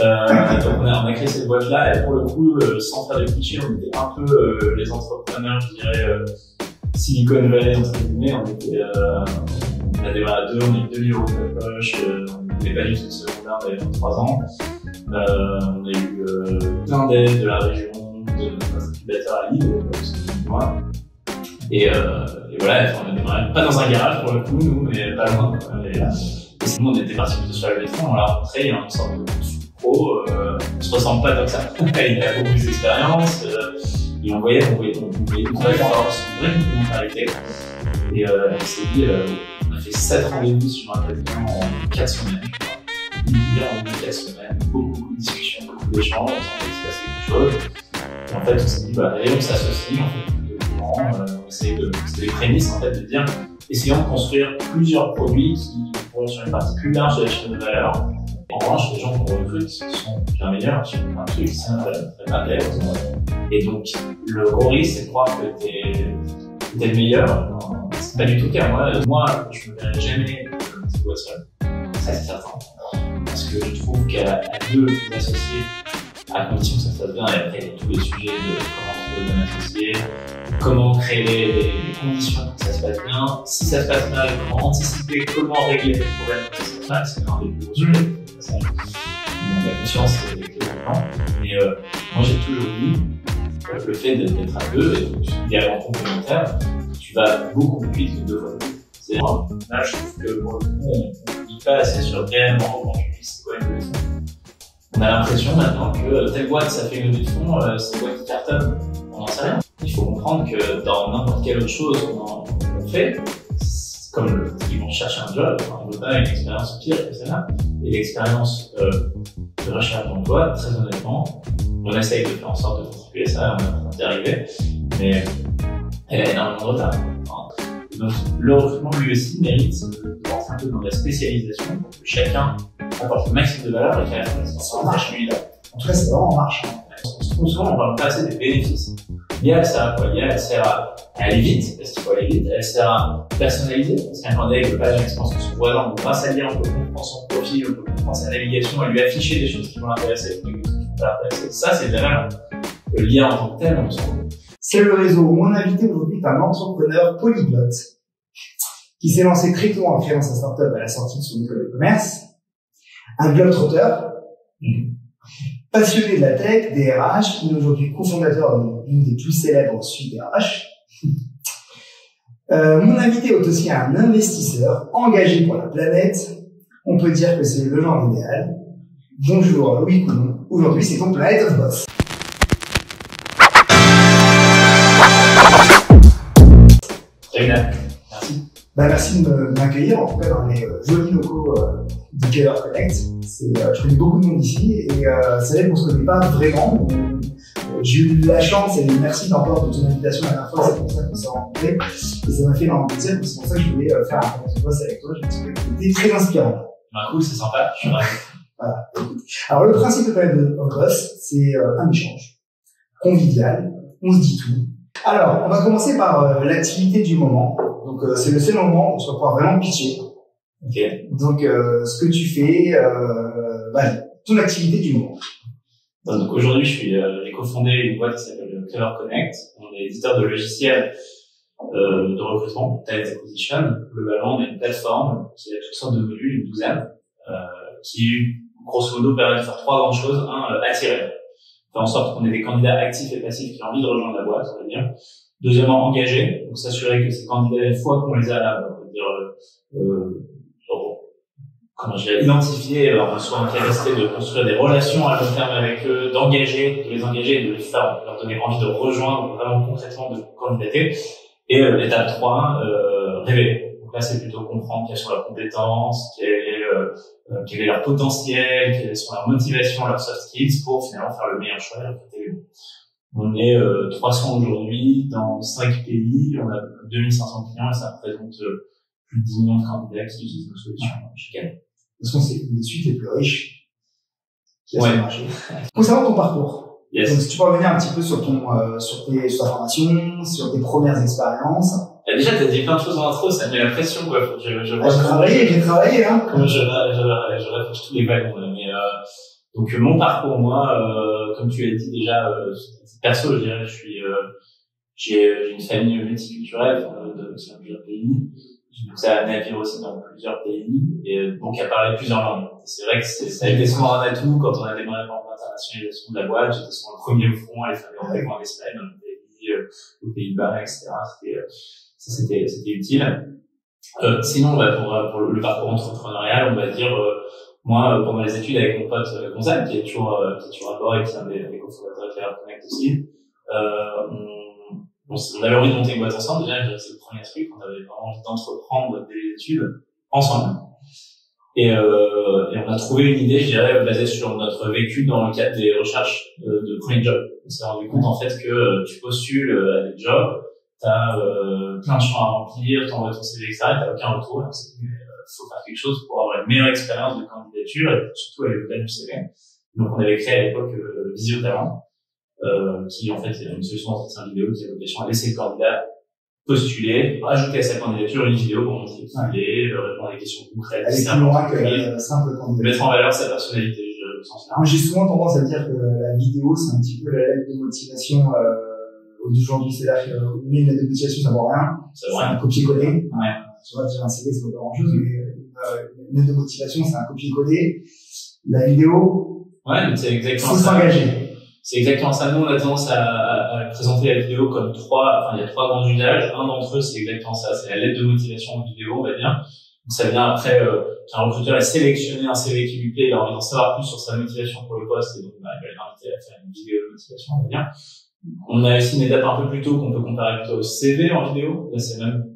Donc on a créé cette boîte-là et pour le coup, sans faire de clichés, on était un peu les entrepreneurs, je dirais, Silicon Valley entre guillemets. On a démarré à 2, on a eu 2 000 € de poche, on n'était pas du tout secondaire, on avait 23 ans. On a eu plein d'aides de la région, de notre incubateur à Lille, moi. Et voilà, on a démarré pas dans un garage pour le coup, nous, mais pas loin. Et sinon, on était parti plutôt sur la levée de fonds, on l'a rencontré, il y a une sorte de pro, on se ressemble pas tant que ça. Il a beaucoup plus d'expérience, et on voyait une vraie force, une vraie complémentarité. Et on s'est dit, on a fait 7 rendez-vous sur un plateau en 4 semaines, je crois. En 4 semaines, beaucoup de discussions, beaucoup d'échanges, on sentait qu'il se passait quelque chose. Et en fait, on s'est dit, allez, on s'associe, on essaie c'était les prémices en fait de dire, essayons de construire plusieurs produits qui vont sur une partie plus large de la chaîne de valeur. En revanche, les gens qu'on recrute sont bien meilleurs sur un truc, c'est un tel. Et donc, le gros risque, c'est de croire que t'es le meilleur. C'est pas du tout le cas. Moi, je me verrai jamais cette boîte seule. Ça, c'est certain. Parce que je trouve qu'à deux associés, à condition que ça se passe bien, et après, il y a tous les sujets de comment trouver le bon associé, comment créer les conditions pour que ça se passe bien, si ça se passe mal, comment anticiper, comment régler les problèmes pour que ça se passe mal, c'est un des plus gros sujets. Donc la conscience, c'est les clés maintenant. Mais moi, j'ai toujours dit que le fait d'être à deux, et idéalement complémentaire, tu vas beaucoup plus vite que 2 fois. C'est là, je trouve que pour le coup, on ne dit pas assez sur réellement comment tu vis, c'est quoi une levée de fonds. On a l'impression maintenant que telle boîte, ça fait une levée de fonds, c'est quoi qui cartonne, on n'en sait rien. Il faut comprendre que dans n'importe quelle autre chose qu'on fait, comme ils vont chercher un job, on ne veut pas une expérience pire que celle-là. Et l'expérience de recherche d'emploi, très honnêtement, on essaye de faire en sorte de contribuer à ça, on est en train d'y arriver, mais elle a énormément de retard. Donc, le recrutement lui aussi mérite de rentrer un peu dans la spécialisation pour que chacun apporte le maximum de valeur et qu'à la fin, ça marche celui-là. En tout cas, c'est vraiment en marche. Souvent, on parle pas assez des bénéfices. L'IA, elle sert à quoi? L'IA, elle sert à aller vite, parce qu'il faut aller vite. Elle sert à personnaliser, parce qu'un candidat, il veut pas la même expérience que son voisin. Donc, grâce à l'IA, on peut comprendre son profil, on peut comprendre sa navigation, et lui afficher des choses qui vont l'intéresser, des choses qui vont pas l'intéresser. Ça, c'est de la valeur. L'IA en tant que tel, on se rend compte. C'est le réseau. Mon invité aujourd'hui est un entrepreneur polyglotte qui s'est lancé très tôt en créant sa startup à la sortie de son école de commerce. Un globetrotter, passionné de la tech, des RH, qui est aujourd'hui cofondateur d'une des plus célèbres suites RH. Mon invité est aussi un investisseur engagé pour la planète. On peut dire que c'est le genre idéal. Bonjour Louis Coulon. Aujourd'hui, c'est ton Planet of Boss. Salut Dan. Merci. Merci de m'accueillir, en tout cas dans les jolis locaux du Keller Connect. Je connais beaucoup de monde ici et c'est vrai qu'on se connaît pas vraiment. J'ai eu la chance et merci encore de ton invitation la dernière fois, c'est pour ça qu'on s'est rencontrés et ça m'a fait énormément plaisir, c'est pour ça que je voulais faire un Planet of Boss avec toi. Je me suis dit que c'était très inspirant. Cool, c'est sympa, je suis ravi. Voilà. Alors le principe de Planet of Boss, c'est un échange convivial, on se dit tout. Alors, on va commencer par l'activité du moment. Donc, c'est le seul moment où tu vas pouvoir vraiment pitcher. Ok. Donc, ce que tu fais, ton activité du moment. Donc aujourd'hui, j'ai cofondé une boîte qui s'appelle Keller Connect. On est éditeur de logiciels de recrutement, talent acquisition. Globalement, on est une plateforme qui a toutes sortes de modules, une douzaine, qui grosso modo permet de faire 3 grandes choses. Attirer. Faire en sorte qu'on ait des candidats actifs et passifs qui ont envie de rejoindre la boîte, on va dire. Deuxièmement, engager, donc s'assurer que ces candidats, une fois qu'on les a là, on va dire, identifier, soit intéressés de construire des relations à long terme avec eux, de les engager, de les faire, leur donner envie de rejoindre vraiment concrètement, de candidater. Et l'étape 3, révéler. Donc là, c'est plutôt comprendre quelles sont leurs compétences, quel est leur potentiel, quelles sont leurs motivations, leurs soft skills pour finalement faire le meilleur choix et recruter. On est 300 aujourd'hui dans 5 pays, on a 2500 clients et ça représente plus de 10 millions de candidats qui utilisent nos solutions chaque année. De toute façon, c'est une des suites les plus riches qui a sur le marché. Concernant ton parcours, donc si tu peux revenir un petit peu sur ta formation, sur tes premières expériences. Déjà, t'as dit plein de choses en intro, ça me met la pression, quoi. Faut que j'ai travaillé, hein. Comment je rafraîchis tous les ballons, mais Donc mon parcours, moi, comme tu l'as dit déjà, perso, je dirais, j'ai une famille multiculturelle qui vient de plusieurs pays. Donc ça a amené à vivre aussi dans plusieurs pays et donc à parler plusieurs langues. C'est vrai que ça a été souvent un atout quand on a démarré par l'internationalisation de la boîte. J'étais souvent le premier au front à aller faire des rendez-vous en Espagne, dans le pays, aux Pays-Bas, etc. C'était utile. Sinon, pour le parcours entrepreneurial, on va dire, moi, pendant les études avec mon pote Gonzague, qui est toujours à bord et qui est un des cofondateurs de Clever Connect aussi, on avait envie de monter une boîte ensemble. Déjà, c'est le premier truc. On avait vraiment envie d'entreprendre des études ensemble. Et on a trouvé une idée, je dirais, basée sur notre vécu dans le cadre des recherches de premier job. On s'est rendu compte, en fait, que tu postules à des jobs, t'as plein de champs à remplir, t'envoies ton CV, etc., t'as aucun retour. On s'est dit, faut faire quelque chose pour avoir une meilleure expérience de candidature et surtout aller au-delà du CV. Donc, on avait créé à l'époque Visio Talent, qui en fait est une solution d'entretien vidéo qui a vocation à laisser le candidat postuler, rajouter à sa candidature une vidéo pour montrer qui il est, répondre à des questions concrètes, aller plus loin que simple candidature, mettre en valeur sa personnalité. Moi, j'ai souvent tendance à dire que la vidéo, c'est un petit peu la lettre de motivation d'aujourd'hui. C'est-à-dire que une lettre de motivation, ça vaut rien. C'est un copier-coller. Ouais. Tu vois, déjà un CV, ça vaut pas grand-chose, mais une lettre de motivation, c'est un copier-coller. La vidéo, ouais, c'est exactement ça. S'engager. C'est exactement ça. Nous, on a tendance à présenter la vidéo comme il y a trois grands usages. Un d'entre eux, c'est exactement ça. C'est la lettre de motivation en vidéo, on va dire. Donc, ça vient après, qu'un recruteur ait sélectionné un CV qui lui plaît, il a envie d'en savoir plus sur sa motivation pour le poste, et donc, il va l'inviter à faire une vidéo de motivation, on va dire. On a aussi une étape un peu plus tôt qu'on peut comparer plutôt au CV en vidéo. Là,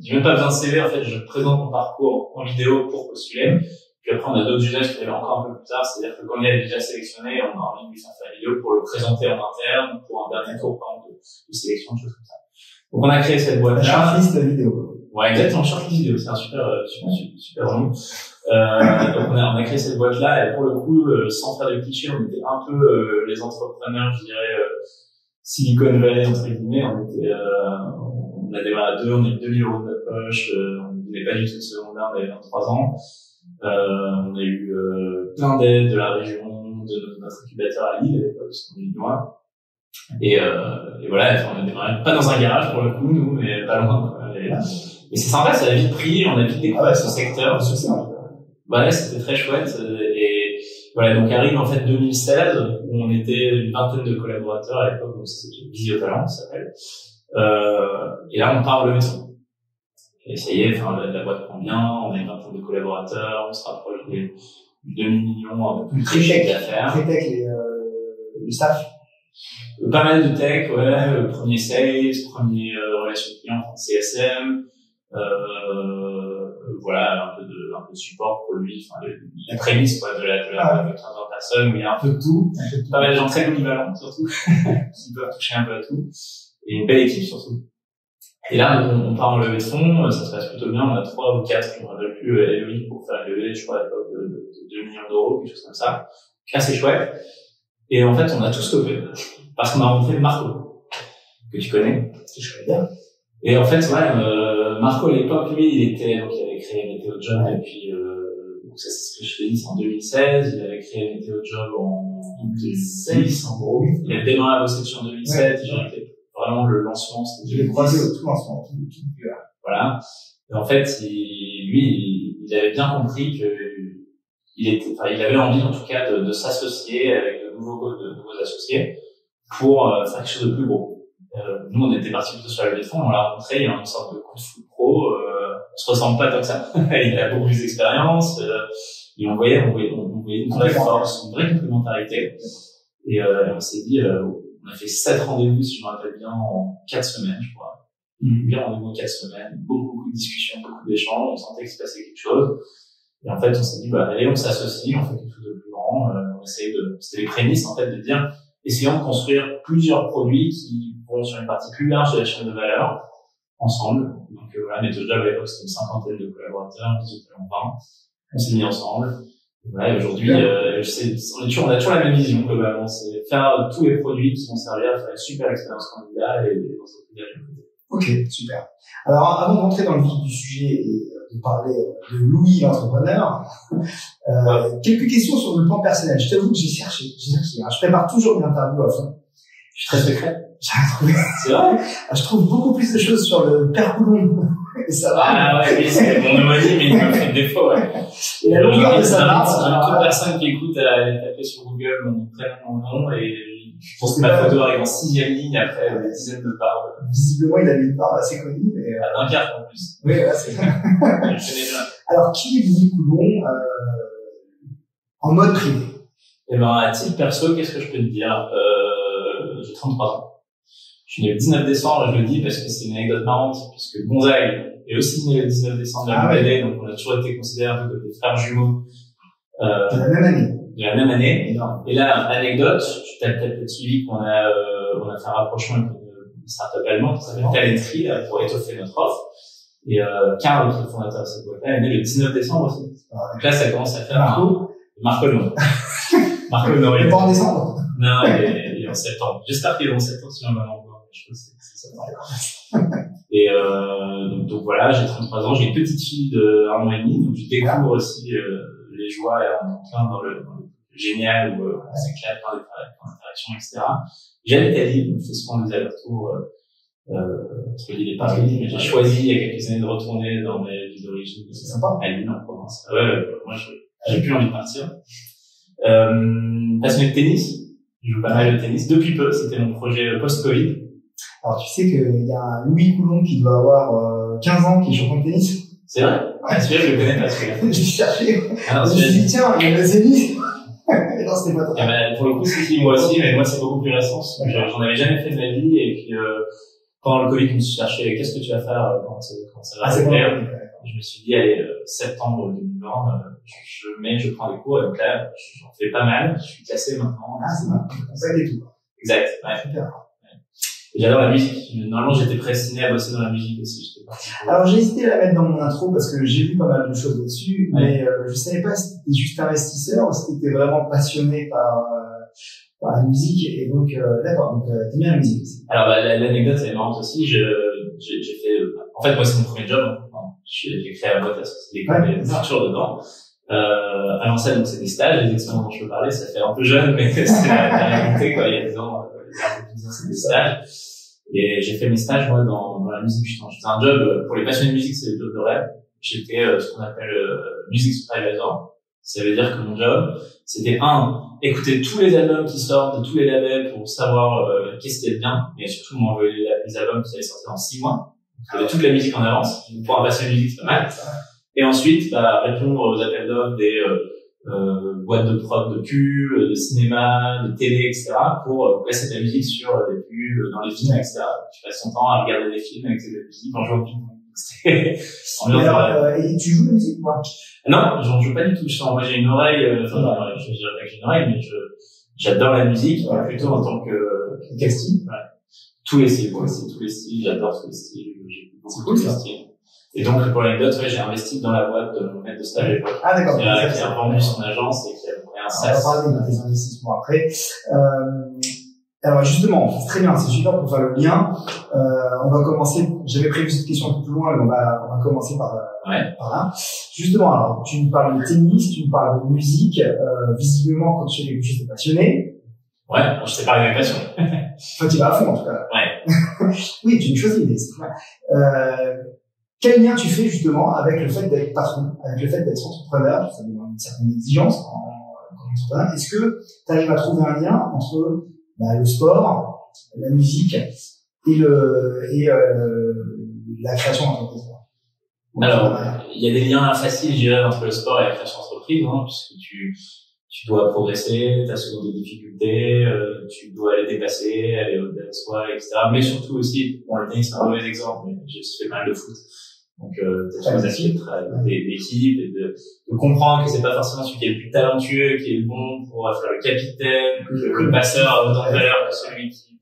j'ai même pas besoin de CV, en fait, je présente mon parcours en vidéo pour postuler. Puis après, on a d'autres usages qui arrivent encore un peu plus tard, c'est-à-dire que quand il est déjà sélectionné, on a envie de lui faire la vidéo pour le présenter en interne, pour un dernier tour, par exemple, de sélection, de choses comme ça. Donc, on a créé cette boîte-là. Shortlist vidéo. Ouais, exactement, shortlist vidéo, c'est un super nom. Donc, on a créé cette boîte-là, et pour le coup, sans faire de cliché, on était un peu, les entrepreneurs, je dirais, Silicon Valley, entre guillemets, on a démarré à 2, on a eu 2000 € de notre poche, on n'est pas du tout de secondaire, on avait 23 ans. On a eu plein d'aides de la région, de notre incubateur à Lille à l'époque, parce qu'on est loin. Et voilà, on a démarré pas dans un garage pour le coup, nous, mais pas loin. Et c'est sympa, ça a vite pris, on a vite découvert ce secteur. Ouais, c'était très chouette. Et voilà, donc arrive en fait 2016, où on était une vingtaine de collaborateurs à l'époque, donc c'était Visio Talent, ça s'appelle. Et là, on part levée de fonds. Et ça y est, la boîte prend bien, on a une vingtaine de collaborateurs, on se rapproche des 2 millions, un peu plus très tech d'affaires. Très tech, le staff. Pas mal de tech, ouais, premier sales, premier relation client, CSM, voilà, un peu de support pour lui, la prémisse, quoi, de la 15 personnes, où il y a un peu de tout. Pas mal de gens très polyvalents, surtout, qui peuvent toucher un peu à tout. Et une belle équipe, surtout. Et là, on part en levée de fonds, ça se passe plutôt bien, on a 3 ou 4 qui ne me rappelle plus LOI pour faire une levée, je crois, à l'époque de 2 millions d'euros, quelque chose comme ça. Assez chouette. Et en fait, on a tout stoppé. Parce qu'on a rencontré Marco, que tu connais. Que je connais bien. Et en fait, ouais, Marco, à l'époque, lui, il avait créé Météo Job, et puis, donc ça, c'est ce que je t'ai dit, c'est en 2016, il avait créé Météo Job en 2016, en gros. Il a démarré à bosser dessus en 2007, j'ai vraiment le lancement, je l'ai croisé au tout lancement, tout. Voilà. Et en fait, il avait bien compris que il avait envie, en tout cas, de s'associer avec de nouveaux associés pour faire quelque chose de plus gros. Nous, on était partis plutôt sur la levée de fonds, on l'a rencontré, il y a une sorte de coup de foot pro, on se ressemble pas tant que ça. Il a beaucoup plus d'expérience, et on voyait une vraie force, une vraie complémentarité. Et on s'est dit, on a fait 7 rendez-vous, si je me rappelle bien, en 4 semaines, je crois. 8 rendez-vous en 4 semaines, beaucoup de discussions, beaucoup d'échanges, on sentait qu'il se passait quelque chose. Et en fait, on s'est dit, allez, on s'associe, on fait quelque chose de plus grand, on essaye c'était les prémices, en fait, de dire, essayons de construire plusieurs produits qui vont sur une partie plus large de la chaîne de valeur, ensemble. Donc, voilà, Météo Job, à l'époque, c'était une 50aine de collaborateurs, Visio Talent 20. On s'est mis ensemble. Voilà, aujourd'hui, on a toujours la même vision, globalement. C'est faire tous les produits qui vont servir à faire une super expérience candidat et les entreprises à côté. Ok, super. Alors, avant de rentrer dans le vif du sujet et de parler de Louis l'entrepreneur. Quelques questions sur le plan personnel. Je t'avoue que j'ai cherché. Hein. Je prépare toujours une interview à fond. Je suis très secret. J'ai trouvé. C'est vrai? Je trouve beaucoup plus de choses sur le père Coulomb. Et ça va. Ah ouais, oui, c'est mon homonyme, mais il me fait des fois, ouais. Et la longueur de sa barbe. J'ai toute personne qui écoute à aller taper sur Google mon prénom, mon nom, et je pense que ma photo arrive en 6e ligne après des dizaines de barbes. Visiblement, il avait une barbe assez connue, mais à Dunkerque, en plus. Oui, ouais, c'est ça. Je connais bien. Alors, qui est Louis Coulomb, en mode privé? Eh ben, à titre perso, qu'est-ce que je peux te dire? J'ai 33 ans. Je suis né le 19 décembre, je le dis parce que c'est une anecdote marrante, puisque Gonzague est aussi né le 19 décembre de la même année, donc on a toujours été considérés un peu comme des frères jumeaux. De la même année. De la même année. Énorme. Et là, anecdote, tu t'as peut-être suivi qu'on a fait un rapprochement avec une startup allemande qui s'appelle Talentry, pour étoffer notre offre. Et, Karl, qui est le fondateur de cette boîte-là, est né le 19 décembre aussi. Donc là, ça commence à faire Marco non. Marco non. Il est pas en décembre? Non, il est en septembre. J'espère qu'il est en septembre si on va l'envoyer. Je pense que c'est septembre. Et, donc voilà, j'ai 33 ans, j'ai une petite fille de 1 an et demi, donc je découvre aussi, les joies et en plein dans le génial où on s'éclate par des interactions, etc. J'habite à Lille, donc je fais souvent des allers-retours entre Lille et Paris, mais j'ai choisi il y a quelques années de retourner dans ma ville d'origine. C'est sympa. À Lille, en Provence. Moi, j'ai plus envie de partir. Passionné de tennis. Je joue pas mal de tennis depuis peu. C'était mon projet post-Covid. Alors, tu sais qu'il y a un Louis Coulomb qui doit avoir 15 ans qui est champion de tennis. C'est vrai? Ah, celui-là, je le connais pas, celui-là. J'ai cherché. Ah non, je me suis dit, tiens, il y a le tennis. Et non, c'était pas toi. Ah ben, pour le coup, si, moi aussi, mais moi, c'est beaucoup plus récent, parce que j'en avais jamais fait de ma vie, et puis, pendant le Covid, je me suis cherché, qu'est-ce que tu vas faire quand ça va arriver? Je me suis dit, allez, septembre 2020, je prends des cours, et donc là, j'en fais pas mal, je suis classé maintenant. Ah, c'est bon. On sait et tout. Exact, ouais. Super. J'adore la musique. Normalement, j'étais prédestiné à bosser dans la musique aussi. Alors, j'ai hésité à la mettre dans mon intro parce que j'ai vu pas mal de choses là-dessus, mais je savais pas si t'étais juste investisseur ou si t'étais vraiment passionné par la musique. Et donc, d'accord, donc t'aimes bien la musique aussi. Alors, l'anecdote, elle est marrante aussi. J'ai fait, en fait, moi, c'est mon premier job. J'ai créé la boîte à Société École, c'est toujours dedans. À l'ancienne, donc c'est des stages, les expériences dont je peux parler, ça fait un peu jeune, mais c'est la réalité, quoi. Il y a 10 ans, c'est des stages. Et j'ai fait mes stages, moi, dans la musique, justement. J'étais un job, pour les passionnés de musique, c'est le job de rêve. J'étais, ce qu'on appelle, music supervisor. Ça veut dire que mon job, c'était écouter tous les albums qui sortent de tous les labels pour savoir, qu'est-ce qui est bien, mais surtout m'envoyer les albums qui allaient sortir en 6 mois. Donc, toute la musique en avance. Pour un passionné de musique, c'est pas mal. Et ensuite, répondre aux appels d'offres des, boîtes de prod de pub, de cinéma, de télé, etc. pour placer ta musique sur des pubs, dans les films, etc. Tu passes ton temps à regarder des films avec de la musique en jouant au ping-pong. Et tu joues de musique, moi? Non, j'en joue pas du tout. Moi, j'ai une oreille, je dirais pas que j'ai une oreille, mais j'adore la musique, plutôt en tant que... Quel style? Tous les styles, moi aussi, tous les styles, j'adore tous les styles, j'écoute beaucoup tous les styles. Et donc, pour l'anecdote, j'ai investi dans la boîte de mon maître de stage à l'époque. Ah, d'accord. Qui a vendu son agence et qui a pris un SaaS. On va parler de tes investissements après. Alors, justement, c'est très bien, c'est super pour faire le lien. On va commencer, j'avais prévu cette question un peu plus loin, mais on va commencer par là. Justement, alors, tu me parles de tennis, tu me parles de musique, visiblement, quand tu fais quelque chose de passionné. Ouais, je sais pas mes passions. Enfin, tu vas à fond, en tout cas. Ouais. Oui, tu me choisis, mais c'est clair. Quel lien tu fais justement avec le fait d'être patron, avec le fait d'être entrepreneur? Ça demande une certaine exigence en entrepreneur. Est-ce que tu arrives à trouver un lien entre le sport, la musique et la création d'entreprise? Alors, il y a des liens faciles, je dirais, entre le sport et la création d'entreprise, puisque tu dois progresser, tu as souvent des difficultés, tu dois aller dépasser, aller au-delà de soi, etc. Mais surtout aussi, le tennis c'est un mauvais exemple, mais j'ai fait pas mal de foot. Donc, t'as tous les aspects de travail d'équipe et de comprendre que c'est pas forcément celui qui est le plus talentueux, qui est le bon pour faire le capitaine, que le passeur a autant de valeur que celui qui,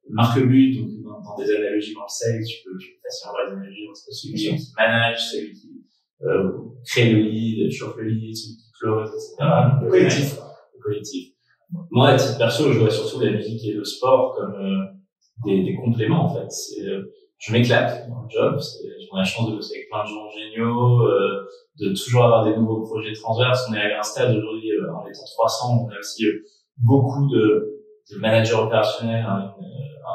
marque le but. Donc, dans des analogies dans le sales, tu peux facilement avoir des analogies entre celui qui manage, celui qui, crée le lead, chauffe le lead, celui qui close, etc. Le collectif. Le collectif. Moi, à titre perso, je vois surtout la musique et le sport comme, des compléments, en fait. je m'éclate dans le job. J'ai la chance de bosser avec plein de gens géniaux, de toujours avoir des nouveaux projets transverses. On est à un stade aujourd'hui, en étant 300, on a aussi beaucoup de managers opérationnels, un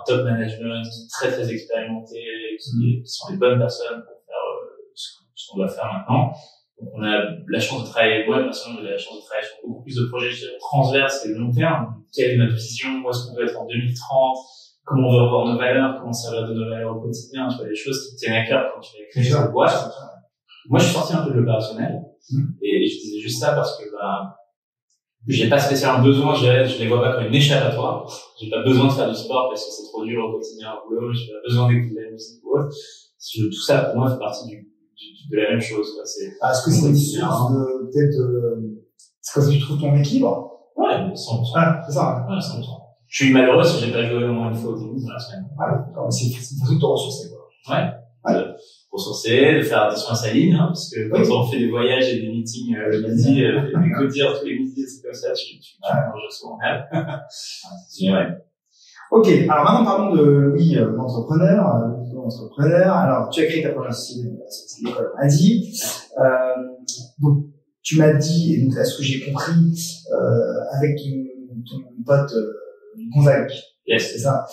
top management qui est très très expérimenté, qui sont les bonnes personnes pour faire ce qu'on doit faire maintenant. Donc on a la chance de travailler, moi personnellement j'ai la chance de travailler sur beaucoup plus de projets, je dirais, transverses et de long terme. Quelle est notre vision, où est-ce qu'on veut être en 2030, comment on veut revoir nos valeurs, comment ça va de nos valeurs au quotidien, tu vois, des choses qui te tiennent à cœur quand tu vas créer cette boîte. Moi je suis sorti un peu de l'opérationnel et je disais juste ça parce que j'ai pas spécialement besoin, je les vois pas comme une échappatoire. J'ai pas besoin de faire du sport parce que c'est trop dur au quotidien au boulot, j'ai pas besoin d'écouter de la musique ou autre. Tout ça pour moi fait partie de la même chose, quoi. Est-ce que c'est une source de, peut-être, c'est comme ça que tu trouves ton équilibre? Ouais, 100%. Ah, c'est ça. Ouais, 100%. Je suis malheureux si j'ai pas joué au moins une fois au tennis dans la semaine. Ouais, c'est une façon de te ressourcer, quoi. Ouais. Ressourcer, de faire attention à sa ligne, hein, parce que quand on fait des voyages et des meetings le midi, des codires tous les midis, c'est comme ça, tu manges souvent mal. Ouais. Ok, alors maintenant parlons de Louis, l'entrepreneur. Alors, tu as créé ta première société, l'école, on a dit. Donc, tu m'as dit, et donc, à ce que j'ai compris, avec ton pote Gonzague. Yes. C'est ça.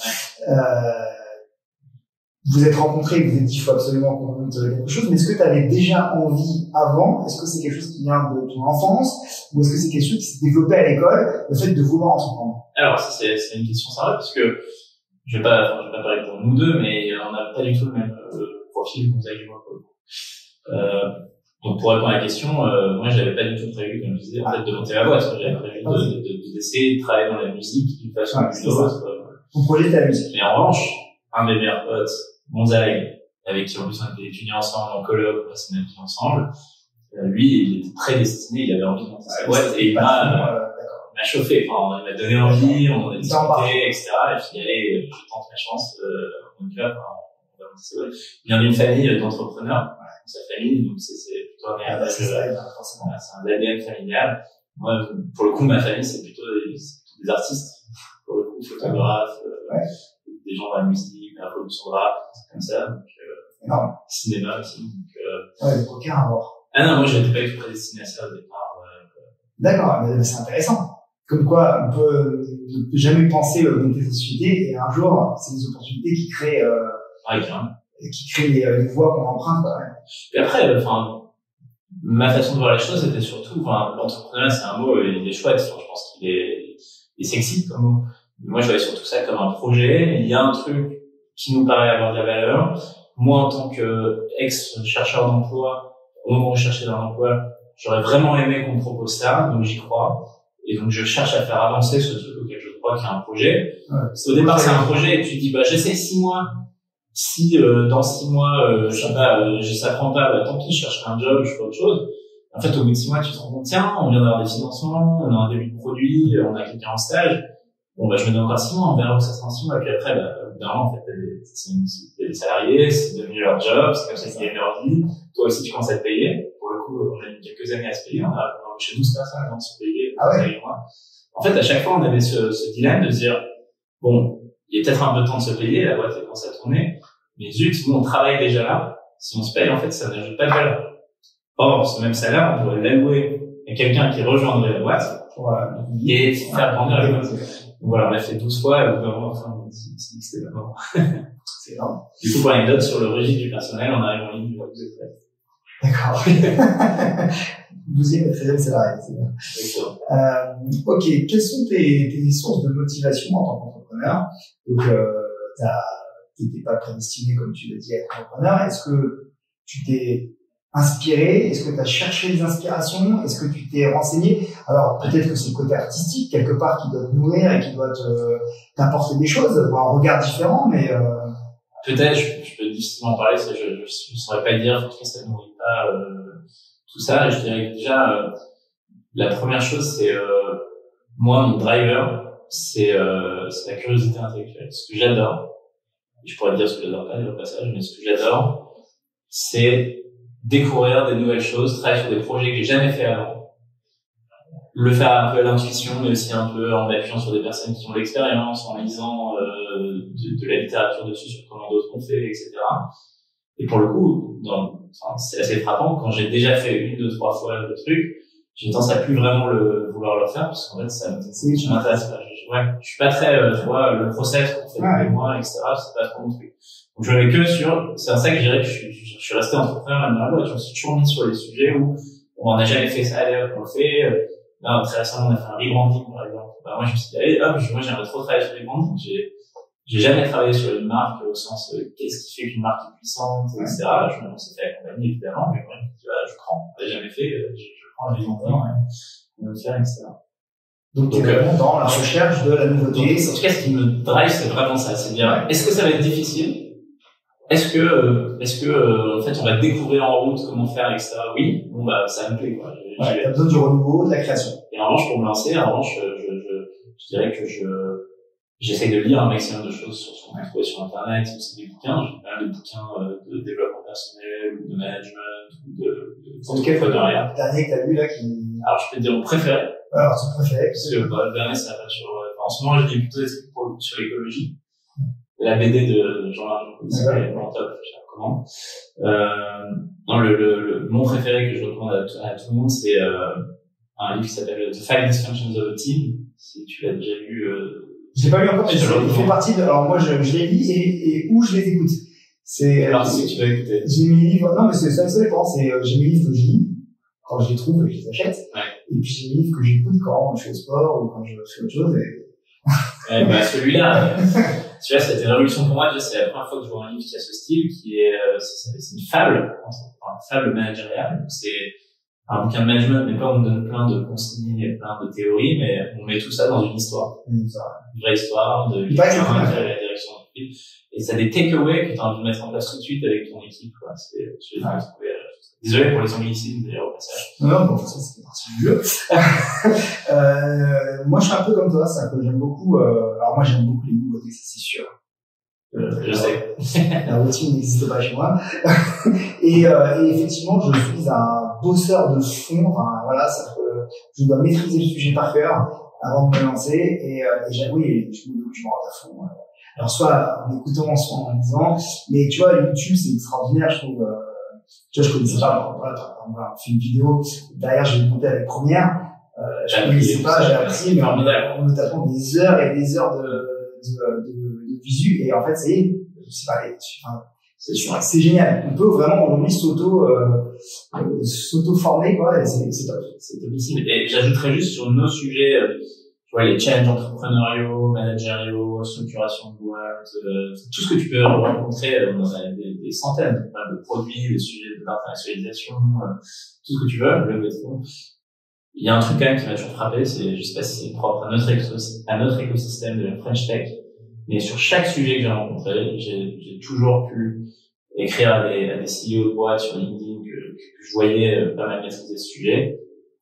Vous êtes rencontrés, vous êtes dit, il faut absolument qu'on monte quelque chose, mais est-ce que tu avais déjà envie avant? Est-ce que c'est quelque chose qui vient de ton enfance? Ou est-ce que c'est quelque chose qui s'est développé à l'école, le fait de vouloir entreprendre? Alors, ça, c'est une question sympa, parce que je vais pas parler pour nous deux, mais on n'a pas du tout le même profil, Gonzague et moi, pour le coup. Donc, pour répondre à la question, moi, j'avais pas du tout prévu, comme je disais, en fait, de monter la boîte. J'avais prévu d'essayer de travailler dans la musique d'une façon ou d'une autre. Mon projet, c'est la musique. Mais en revanche, un de mes meilleurs potes, Gonzague, avec qui en plus on était étudiants ensemble en coloc, on passait notre vie ensemble, lui, il était très destiné, il avait envie de monter sa boîte et il m'a chauffé. Enfin, il m'a donné envie, on a discuté, etc. Et puis, allez, je tente ma chance, on y va, on va monter sa boîte. Il vient d'une famille d'entrepreneurs, sa famille, donc c'est plutôt un héritage, c'est un ADN familial. Moi, pour le coup, ma famille, c'est plutôt des artistes, pour le coup, photographes, des gens dans la musique, la production de rap, comme ça, donc, cinéma aussi, donc, le poker à voir. Ah non, moi, j'étais pas du tout prédestiné à ça au départ. D'accord, mais c'est intéressant. Comme quoi, on peut ne jamais penser monter sa société, et un jour, c'est des opportunités qui créent, les voies qu'on emprunte, quoi. Et après, ma façon de voir les choses, c'était surtout, l'entrepreneuriat, c'est un mot, il est chouette, je pense qu'il est sexy comme mot. Moi, je voyais surtout ça comme un projet. Il y a un truc qui nous paraît avoir de la valeur. Moi, en tant que ex-chercheur d'emploi, au moment où je cherchais un emploi, j'aurais vraiment aimé qu'on me propose ça, donc j'y crois. Et donc, je cherche à faire avancer ce truc auquel je crois qu'il y a un projet. Au départ, c'est un projet et tu te dis, j'essaie 6 mois. Si, dans 6 mois, je sais pas, ça prend pas, tant pis, je chercherai un job, je ferai autre chose. En fait, au bout de 6 mois, tu te rends compte, tiens, on vient d'avoir des financements, on a un début de produit, on a quelqu'un en stage. Bon, je me donne encore 6 mois, on verra où ça sera en 6 mois. Et puis après, évidemment, en fait, il y a des salariés, c'est devenu leur job, c'est comme ça qu'ils gagnent leur vie. Toi aussi, tu commences à te payer. Pour le coup, on a mis quelques années à se payer. On a embauché 12 personnes avant de se payer. En fait, à chaque fois, on avait ce dilemme de se dire, bon, il est peut-être un peu temps de se payer, la boîte commence à tourner. Mais zut, nous, on travaille déjà là. Si on se paye, en fait, ça n'ajoute pas de valeur. Or, ce même salaire, on pourrait l'allouer à quelqu'un qui rejoindrait la boîte et faire grandir la boîte. Donc voilà, on l'a fait 12 fois, et au bout d'un moment, on s'est dit que c'était le moment. C'est énorme. Du coup, pour l'anecdote, sur le registre du personnel, on arrive en ligne, vous êtes prêts. D'accord. 12e et 13e salarié, c'est bien. Ok, quelles sont tes sources de motivation en tant qu'entrepreneur? Donc, t'étais pas prédestiné, comme tu l'as dit, à être entrepreneur. Est-ce que tu t'es inspiré? Est-ce que tu as cherché des inspirations? Est-ce que tu t'es renseigné? Alors, peut-être que c'est le côté artistique, quelque part, qui doit te nourrir et qui doit t'apporter des choses, ou un regard différent, mais peut-être, je peux difficilement parler, ça, je saurais pas dire, parce que ça ne nourrit pas, tout ça. Je dirais que déjà, la première chose, c'est, moi, mon driver, c'est la curiosité intellectuelle. Ce que j'adore, et je pourrais dire ce que j'adore pas, au passage, mais ce que j'adore, c'est découvrir des nouvelles choses, travailler sur des projets que j'ai jamais fait avant, le faire un peu à l'intuition, mais aussi un peu en appuyant sur des personnes qui ont l'expérience, en lisant de la littérature dessus sur comment d'autres ont fait, etc. Et pour le coup, c'est assez frappant, quand j'ai déjà fait 1, 2, 3 fois le truc, j'ai tendance à plus vraiment vouloir le faire, parce qu'en fait, ça m'intéresse pas. Je suis pas très, tu vois, le process qu'on fait tous les mois, etc., c'est pas trop mon truc. Donc, je n'ai que c'est un ça que je dirais que je suis resté entrepreneur dans la boîte. Je me suis toujours mis sur les sujets où on n'a jamais fait ça, allez, on le fait. Là, très récemment, on a fait un rebranding, par exemple. Bah, moi, je me suis dit, allez, hop, moi, j'aimerais trop travailler sur le rebranding. J'ai jamais travaillé sur une marque au sens, qu'est-ce qui fait qu'une marque est puissante, etc. Je me suis fait accompagner, évidemment, mais moi, je prends. Je l'ai jamais fait, je prends le rebranding, on va le faire, etc. Donc, vraiment dans la recherche de la nouveauté. En tout cas, ce qui me drive, c'est vraiment ça. C'est dire, est-ce que ça va être difficile? Est-ce que, en fait, on va découvrir en route comment faire, etc. Oui. Bon, bah, ça me plaît, quoi. T'as besoin du renouveau, de la création. Et en revanche, pour me lancer, je dirais que j'essaie de lire un maximum de choses sur ce qu'on peut trouver sur Internet, aussi des bouquins. J'ai pas mal de bouquins de développement personnel, ou de management, ou d'entrepreneuriat. Le dernier que t'as lu, là, Alors, je peux te dire mon préféré. Alors, ton préféré? Parce que, le dernier, ça va sur, en ce moment, je lis plutôt des trucs sur l'écologie. La BD de Jean-Marc Jancovici, c'est vraiment top, je la recommande. Mon préféré que je recommande à tout le monde, c'est, un livre qui s'appelle The 5 Dysfunctions of a Team. Si tu l'as déjà lu, je l'ai pas lu encore, mais il fait partie de, alors moi, je les lis et où je les écoute. Alors, si tu vas écouter. J'ai mes livres, non, mais ça dépend, j'ai mes livres que je lis, quand je les trouve et je les achète. Ouais. Et puis j'ai mes livres que j'écoute quand je fais au sport ou quand je fais autre chose bah, celui-là, tu vois, c'était une révolution pour moi. Déjà, c'est la première fois que je vois un livre qui a ce style, qui est, c'est une fable, une fable managériale. Donc, c'est un bouquin de management, mais pas on donne plein de consignes et plein de théories, mais on met tout ça dans une histoire. Une vraie histoire de la direction d'entreprise. Et ça a des takeaways que tu as envie de mettre en place tout de suite avec ton équipe, quoi. Désolé pour les anglicismes, d'ailleurs, au passage. Non, bon, ça, c'est partie du jeu. Moi, je suis un peu comme toi, c'est un peu, j'aime beaucoup, alors moi, j'aime beaucoup les nouveautés, ça, c'est sûr. Je sais. La routine n'existe pas chez moi. Et effectivement, je suis un bosseur de fond, enfin, voilà, je dois maîtriser le sujet par cœur avant de me lancer, et j'avoue, je me documente à fond. Alors, soit en écoutant, soit en lisant, mais tu vois, YouTube, c'est extraordinaire, je trouve. Tu vois, je connaissais pas, voilà, on fait une vidéo, derrière, je vais monter avec Première, je connaissais pas, j'ai appris, mais en me tapant des heures et des heures de visu, et en fait, c'est génial. On peut vraiment aujourd'hui s'auto-former, quoi, et c'est top. C'est topissime. Et j'ajouterais juste sur nos sujets, tu vois, les challenges entrepreneuriaux, managériaux, structuration de boîte, tout ce que tu peux rencontrer, on a des centaines de produits, des sujets d'internationalisation, tout ce que tu veux, le métro. Il y a un truc quand même qui m'a toujours frappé, je sais pas si c'est propre à notre écosystème de la French Tech, mais sur chaque sujet que j'ai rencontré, j'ai toujours pu écrire à des CEO de boîtes sur LinkedIn que je voyais pas mal maîtriser ce sujet.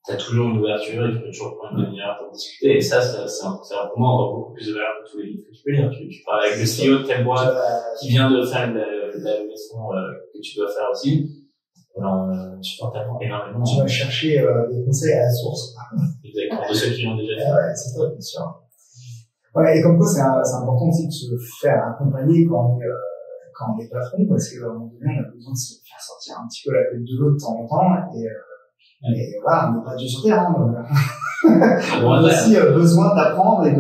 T'as toujours une ouverture et tu peux toujours prendre une demi-heure pour discuter. Et ça, c'est pour moi encore beaucoup plus de valeur que tous les livres que tu peux lire. Tu parles avec le CEO de telle boîte qui vient de faire la leçon que tu dois faire aussi. Alors, tu peux t'apprendre énormément. Tu vas chercher des conseils à la source. Exactement, de ceux qui l'ont déjà fait. Ouais, c'est top, bien sûr. Ouais, et comme quoi, c'est important aussi de se faire accompagner quand on est patron, parce qu'à un moment donné, on a besoin de se faire sortir un petit peu la tête de l'eau de temps en temps, et voilà, on n'est pas Dieu sur terre, hein. On a aussi besoin d'apprendre et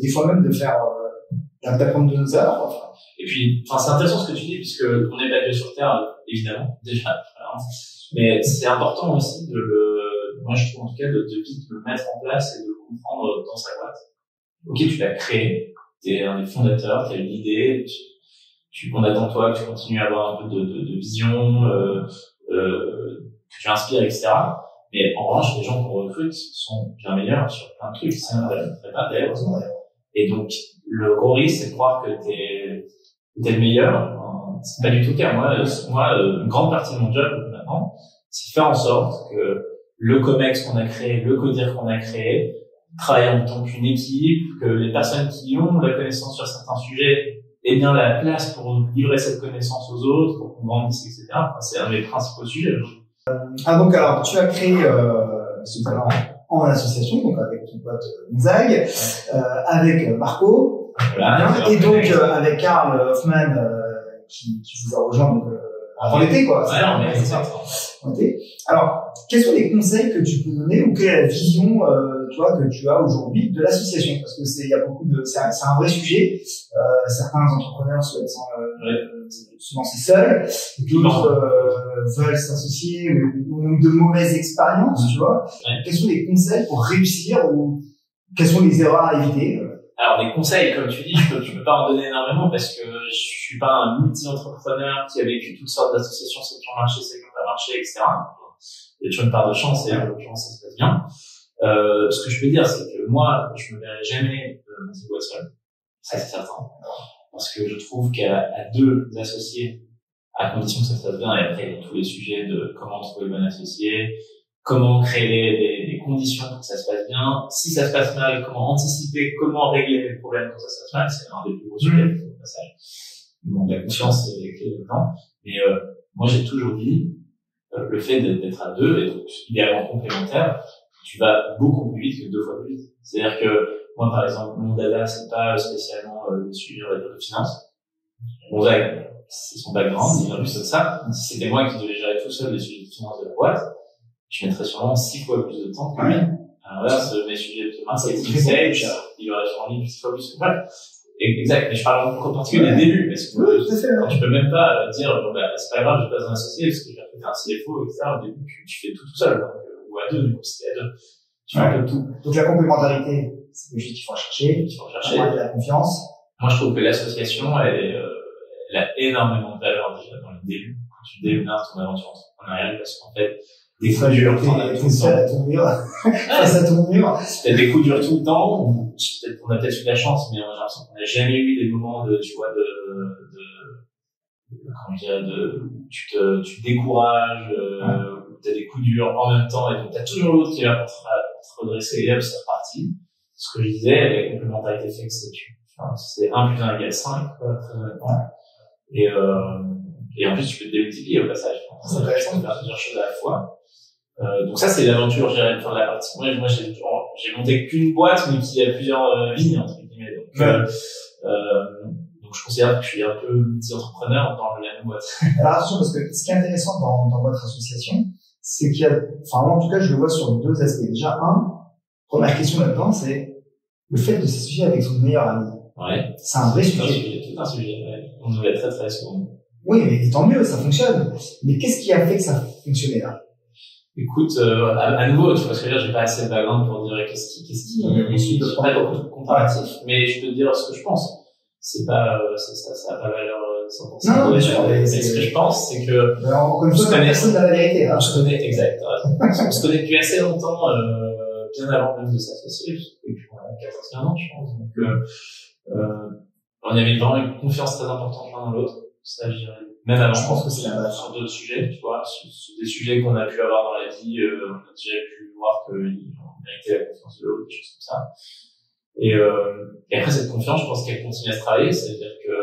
des fois même d'apprendre de nos erreurs. Enfin. Et puis, c'est intéressant ce que tu dis, puisque on n'est pas Dieu sur terre, évidemment, déjà. Mais c'est important aussi moi je trouve en tout cas, de vite le mettre en place et de le comprendre dans sa boîte. Ok, tu l'as créé, t'es un des fondateurs, t'as eu l'idée, qu'on attend de toi, que tu continues à avoir un peu de vision, que tu inspires, etc. Mais en revanche, les gens qu'on recrute sont bien meilleurs sur plein de trucs. C'est un vrai d'ailleurs. Et donc, le gros risque, c'est de croire que t'es le meilleur. C'est pas du tout le cas. Moi, une grande partie de mon job, maintenant, c'est de faire en sorte que le COMEX qu'on a créé, le CODIR qu'on a créé, travaille en tant qu'une équipe, que les personnes qui ont la connaissance sur certains sujets aient bien la place pour livrer cette connaissance aux autres, pour qu'on grandisse, etc. C'est un de mes principaux sujets. Donc alors tu as créé ce talent en association, donc avec ton pote Gonzague, avec Marco, voilà, et donc avec Karl Hoffman qui vous a rejoint donc, avant l'été, quoi. Ouais, c'est ça. Alors, quels sont les conseils que tu peux donner ou quelle est la vision, toi, que tu as aujourd'hui de l'association? Parce que il y a beaucoup de, c'est un vrai sujet. Certains entrepreneurs souhaitent se lancer seuls, d'autres veulent s'associer ou ont de mauvaises expériences, tu vois. Quels sont les conseils pour réussir ou quelles sont les erreurs à éviter? Alors, des conseils, comme tu dis, je peux pas en donner énormément parce que je suis pas un multi-entrepreneur qui a vécu toutes sortes d'associations, celles qui ont marché, celles qui n'ont pas marché, etc. Il y a toujours une part de chance et en l'occurrence, ça se passe bien. Ce que je peux dire, c'est que moi, je me verrai jamais monter boîte seul. Ça, c'est certain. Parce que je trouve qu'à deux associés, à condition que ça se passe bien, et après, il y a tous les sujets de comment trouver le bon associé, comment créer des conditions pour que ça se passe bien. Si ça se passe mal, comment anticiper, comment régler les problèmes quand ça se passe mal. C'est un des plus gros sujets au passage. Bon, la confiance, c'est les clés dedans. Mais moi, j'ai toujours dit, le fait d'être à deux, et donc idéalement complémentaire, tu vas beaucoup plus vite que 2 fois plus vite. C'est-à-dire que moi, par exemple, mon dada, c'est pas spécialement le suivi de finance. Gonzague, c'est son background, il vient juste de ça. Si c'était moi qui devais gérer tout seul les sujets de finance de la boîte, je mettrais sûrement 6 fois plus de temps que lui. À l'inverse, mes sujets de marketing sales, il aurait sûrement mis 6 fois plus. Ouais. Exact. Mais je parle en particulier des débuts, parce que quand tu peux même pas dire, bon, bah, c'est pas grave, je passe un associé, parce que j'ai recruté un CFO, etc. Au début, tu fais tout seul, donc, ou à 2, du coup, c'était à 2. Tu fais un peu tout. Donc, la complémentarité, c'est quelque chose qu'il faut rechercher. De la confiance. Moi, je trouve que l'association, elle a énormément de valeur déjà dans le début, quand tu démarres ton aventure entrepreneuriale, parce qu'en fait, des coups durs, t'en as tout le temps. Face à ton mur. T'as des coups durs tout le temps, ou on a peut-être eu de la chance, mais j'ai l'impression qu'on n'a jamais eu des moments de, tu vois, comment dire, où tu te décourages, où t'as des coups durs en même temps, et donc t'as toujours l'autre qui va pour te redresser, et hop, c'est reparti. Ce que je disais, la complémentarité fait que c'est 1 + 1 = 5, quoi, très honnêtement. Et en plus, tu peux te démultiplier au passage. C'est intéressant de faire plusieurs choses à la fois. Donc ça, c'est l'aventure, je dirais, de la partie. Moi, j'ai monté qu'une boîte, mais qui a plusieurs vignes, entre guillemets. Donc, je considère que je suis un peu multi-entrepreneur dans la même boîte. Alors, attention, parce que ce qui est intéressant dans votre association, c'est qu'il y a, enfin, moi, en tout cas, je le vois sur 2 aspects. Déjà, première question là-dedans, c'est le fait de s'associer avec son meilleur ami. Ouais. C'est un vrai sujet. C'est tout un sujet, ouais. On nous l'a très, très souvent. Oui, mais tant mieux, ça fonctionne. Mais qu'est-ce qui a fait que ça fonctionnait là? Écoute, à nouveau, tu vois ce que je veux dire, j'ai pas assez de background pour dire qu'est-ce qui je suis pas beaucoup de comparatif, mais je peux te dire ce que je pense. C'est pas, ça a pas valeur 100%. Non, bien sûr. Mais ce que je pense, c'est que, encore une fois, personne n'a la vérité, hein. Je connais, exact, on se connaît depuis assez longtemps, bien avant même de s'associer, depuis 14 ans, je pense. Donc, on avait vraiment une confiance très importante l'un dans l'autre. Ça, je dirais. Même avant, je pense que c'est la base sur d'autres sujets, tu vois, sur des sujets qu'on a pu avoir dans la vie, on a déjà pu voir qu'ils méritaient la confiance de l'autre, des choses comme ça. Et après cette confiance, je pense qu'elle continue à se travailler, c'est-à-dire que,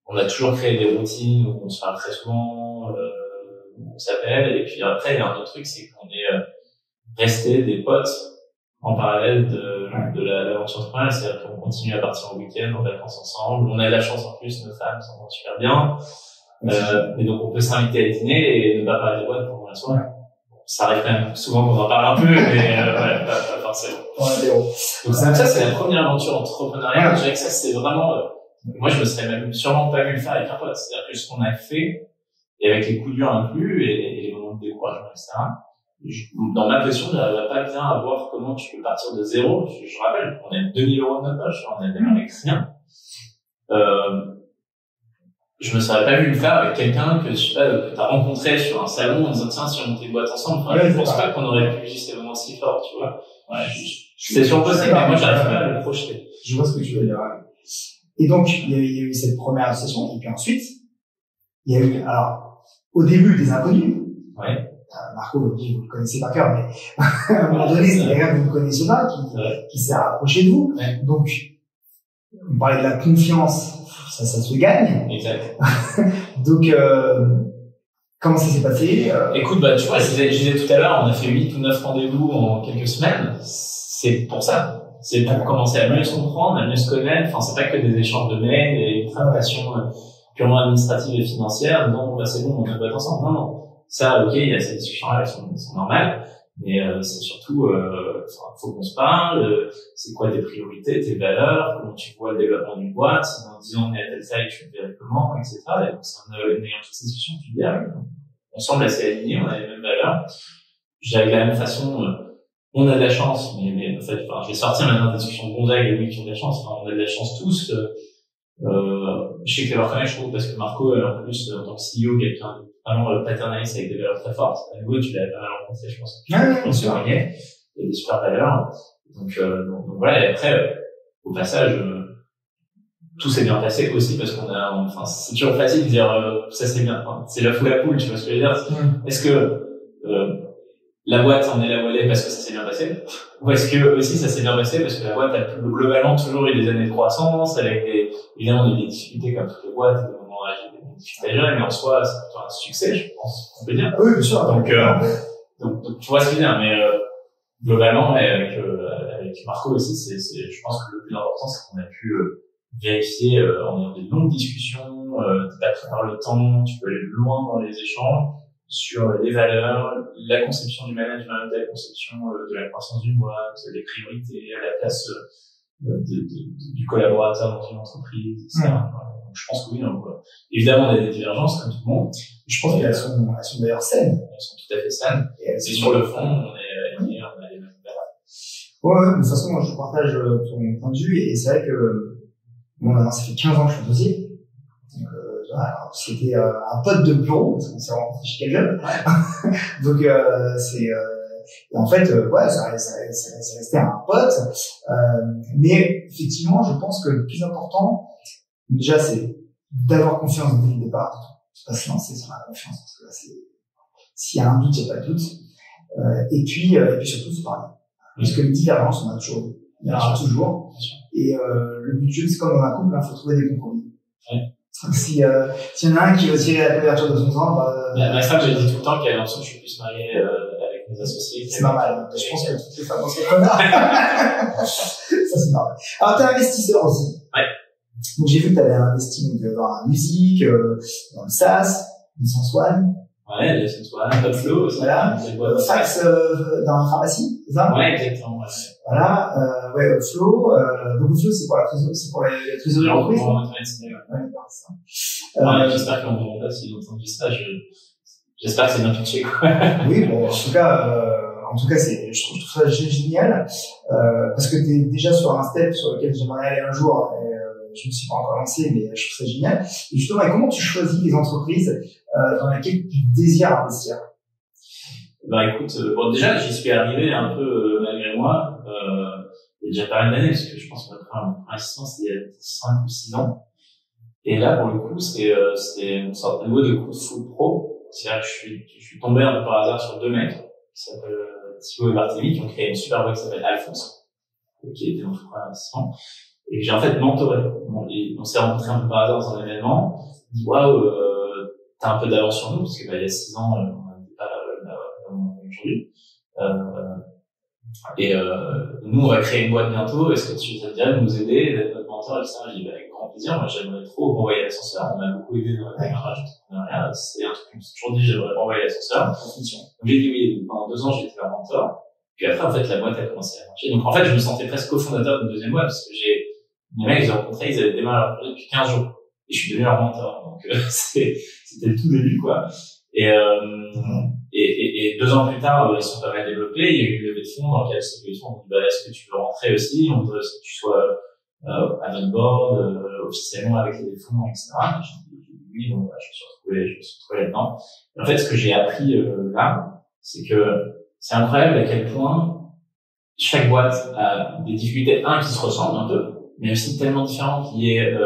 on a toujours créé des routines où on se parle très souvent, où on s'appelle, et puis après, il y a un autre truc, c'est qu'on est resté des potes en parallèle de l'aventure entrepreneuriale, c'est-à-dire qu'on continue à partir en week-end, en vacances ensemble. On a de la chance en plus, nos femmes s'entendent super bien. Et donc on peut s'inviter à dîner et ne pas parler des boîtes pendant la soirée. Bon, ça arrive quand même souvent qu'on en parle un peu, mais pas forcément. Donc ça, c'est la première aventure entrepreneuriale. Je dirais que ça, c'est vraiment... moi, je me serais même sûrement pas vu le faire avec un pote. C'est-à-dire que ce qu'on a fait, et avec les coups durs inclus, et les moments de découragement, etc., dans ma question, j'arriverais pas bien à voir comment tu peux partir de zéro. Je rappelle, on a 2000 € de notre poche, on a démarré avec rien. Je me serais pas vu le faire avec quelqu'un que t'as rencontré sur un salon en disant tiens, si on montait une boîte ensemble, je pense pas qu'on aurait pu vivre ces moments si forts, tu vois. Ouais, c'est sûr possible, mais moi j'arrive pas à le projeter. Je vois ce que tu veux dire. Et donc, il y a eu cette première association, et puis ensuite, il y a eu, alors, au début, des inconnus. Ouais. Marco, vous le connaissez par cœur, mais à un moment donné, c'est quelqu'un que vous ne connaissez pas, qui s'est rapproché de vous. Ouais. Donc, on parlait de la confiance, ça se gagne. Exact. Donc, Comment ça s'est passé? Écoute, bah, tu vois, je disais tout à l'heure, on a fait 8 ou 9 rendez-vous en quelques semaines. C'est pour ça. C'est pour commencer à mieux se comprendre, à mieux se connaître. Enfin, c'est pas que des échanges de mails et une préparation purement administrative et financière. Non, bah, c'est bon, on va être ensemble. Non, non. Ça, ok, il y a ces discussions-là, elles sont normales. Mais c'est surtout, faut qu'on se parle. C'est quoi tes priorités, tes valeurs, comment tu vois le développement d'une boîte. Si dans 10 ans on est à telle taille, tu le verrais comment, etc. Et donc, c'est en ayant toutes ces discussions, tu te dis, ah oui, on semble assez alignés, on a les mêmes valeurs. Je dirais de la même façon, on a de la chance, mais en fait, je vais sortir maintenant des discussions de Gonzague et oui qui ont de la chance. Enfin, on a de la chance tous. Je sais que leur connaître, je trouve, parce que Marco, en plus, en tant que CEO, quelqu'un de vraiment paternaliste avec des valeurs très fortes. À nouveau, tu l'as pas mal rencontré, je pense. Ouais, bien sûr. Il y a des super valeurs. Donc voilà, et après, au passage, tout s'est bien passé aussi parce enfin, c'est toujours facile de dire, ça c'est bien. Enfin, c'est l'œuf ou la poule, tu vois ce que je veux dire. Est-ce que, la boîte en est là où elle est parce que ça s'est bien passé? Ou est-ce que aussi ça s'est bien passé parce que la boîte a globalement toujours eu des années de croissance avec évidemment des difficultés comme toutes les boîtes, des moments des difficultés à gérer, mais en soi c'est plutôt un succès, je pense, on peut dire. Oui, bien sûr. Donc tu vois ce que je veux dire, mais globalement avec Marco aussi, je pense que le plus important c'est qu'on a pu vérifier en ayant des longues discussions, t'as pris par le temps, tu peux aller loin dans les échanges sur les valeurs, la conception du management, la conception de la croissance d'une boîte, les priorités, la place du collaborateur dans une entreprise, etc. Donc, je pense que oui, donc, évidemment, on a des divergences comme tout le monde. Je pense qu'elles sont d'ailleurs saines. Elles sont tout à fait saines. Et sur le fond, on est alignés, on a les mêmes valeurs. Ouais, de toute façon, moi, je partage ton point de vue et c'est vrai que, bon, maintenant, ça fait 15 ans que je suis associé. Donc, voilà, c'était un pote de bureau, parce qu'on s'est rencontrés chez Calgary. Donc, en fait, ouais, ça restait un pote. Mais effectivement, je pense que le plus important, déjà, c'est d'avoir confiance dès le départ. Pas se lancer sur la confiance, parce que là, s'il y a un doute, il n'y a pas de doute. Et puis surtout, se parler. Parce que les divergences, on en a toujours eu. Il y en aura toujours. Et le but du jeu, c'est comme dans un couple, il faut trouver des compromis. S'il y en a un qui veut tirer la couverture de son sang, ma femme, je dis tout le temps qu'elle a l'impression que je suis plus marié avec mes associés. C'est normal. Je pense que toutes les femmes ont ce connard. Ça, c'est normal. Alors, t'es investisseur aussi. Ouais. Donc, j'ai vu que t'avais investi dans la musique, dans le SaaS, Licence One. Ouais, Licence One, Upflow aussi. Voilà. Fax, dans la pharmacie, c'est ça? Ouais, exactement. Ouais. Voilà, ouais, Upflow. Donc, Upflow, c'est pour la trésorerie, c'est pour les trésoreries d'entreprise. Ouais, j'espère qu'on ne verra pas s'ils ont entendu ça. J'espère que c'est bien pitché, quoi. Oui, bon, en tout cas, je trouve ça génial, parce que t'es déjà sur un step sur lequel j'aimerais aller un jour, et je me suis pas encore lancé, mais je trouve ça génial. Et justement, comment tu choisis les entreprises, dans lesquelles tu désires investir? Bah, écoute, bon, déjà, j'y suis arrivé un peu, malgré moi, il y a déjà pas mal d'années, parce que je pense que notre investissement, c'était il y a 5 ou 6 ans. Et là, pour le coup, c'était une sorte de niveau de coup de foot pro. C'est-à-dire que je suis tombé un peu par hasard sur 2 mecs, qui s'appellent Thibaut et Barthélémy, qui ont créé une super boîte qui s'appelle Alphonse, qui était dans le premier investissement, et que j'ai en fait mentoré. On s'est rencontrés un peu par hasard dans un événement. On dit, waouh, t'as un peu d'avance sur nous, parce que, il y a 6 ans, on n'était pas là aujourd'hui. Nous, on va créer une boîte bientôt. Est-ce que ça te dirait de nous aider, d'être notre mentor, etc. Je dis, avec grand plaisir. Moi, j'aimerais trop renvoyer l'ascenseur. On m'a beaucoup aidé dans le démarrage d'entrepreneuriat. C'est un truc que je me suis toujours dit, j'aimerais renvoyer l'ascenseur. Donc, j'ai dit oui. Donc, pendant 2 ans, j'ai été leur mentor. Puis après, en fait, la boîte a commencé à marcher. Donc, en fait, je me sentais presque cofondateur d'une deuxième boîte, parce que les mecs que j'ai rencontrés, ils avaient démarré leur projet depuis 15 jours. Et je suis devenu leur mentor. Donc, c'était le tout début, quoi. Et 2 ans plus tard, ils sont pas mal développés. Il y a eu une levée de fonds dans laquelle cette levée de fonds, on dit, est-ce que tu veux rentrer aussi? On voudrait que tu sois à notre board, officiellement avec les fonds, etc. J'ai dit oui, donc je me suis retrouvé là-dedans. Et en fait, ce que j'ai appris là, c'est que c'est incroyable à quel point chaque boîte a des difficultés, qui se ressemblent un peu, mais aussi tellement différentes, liées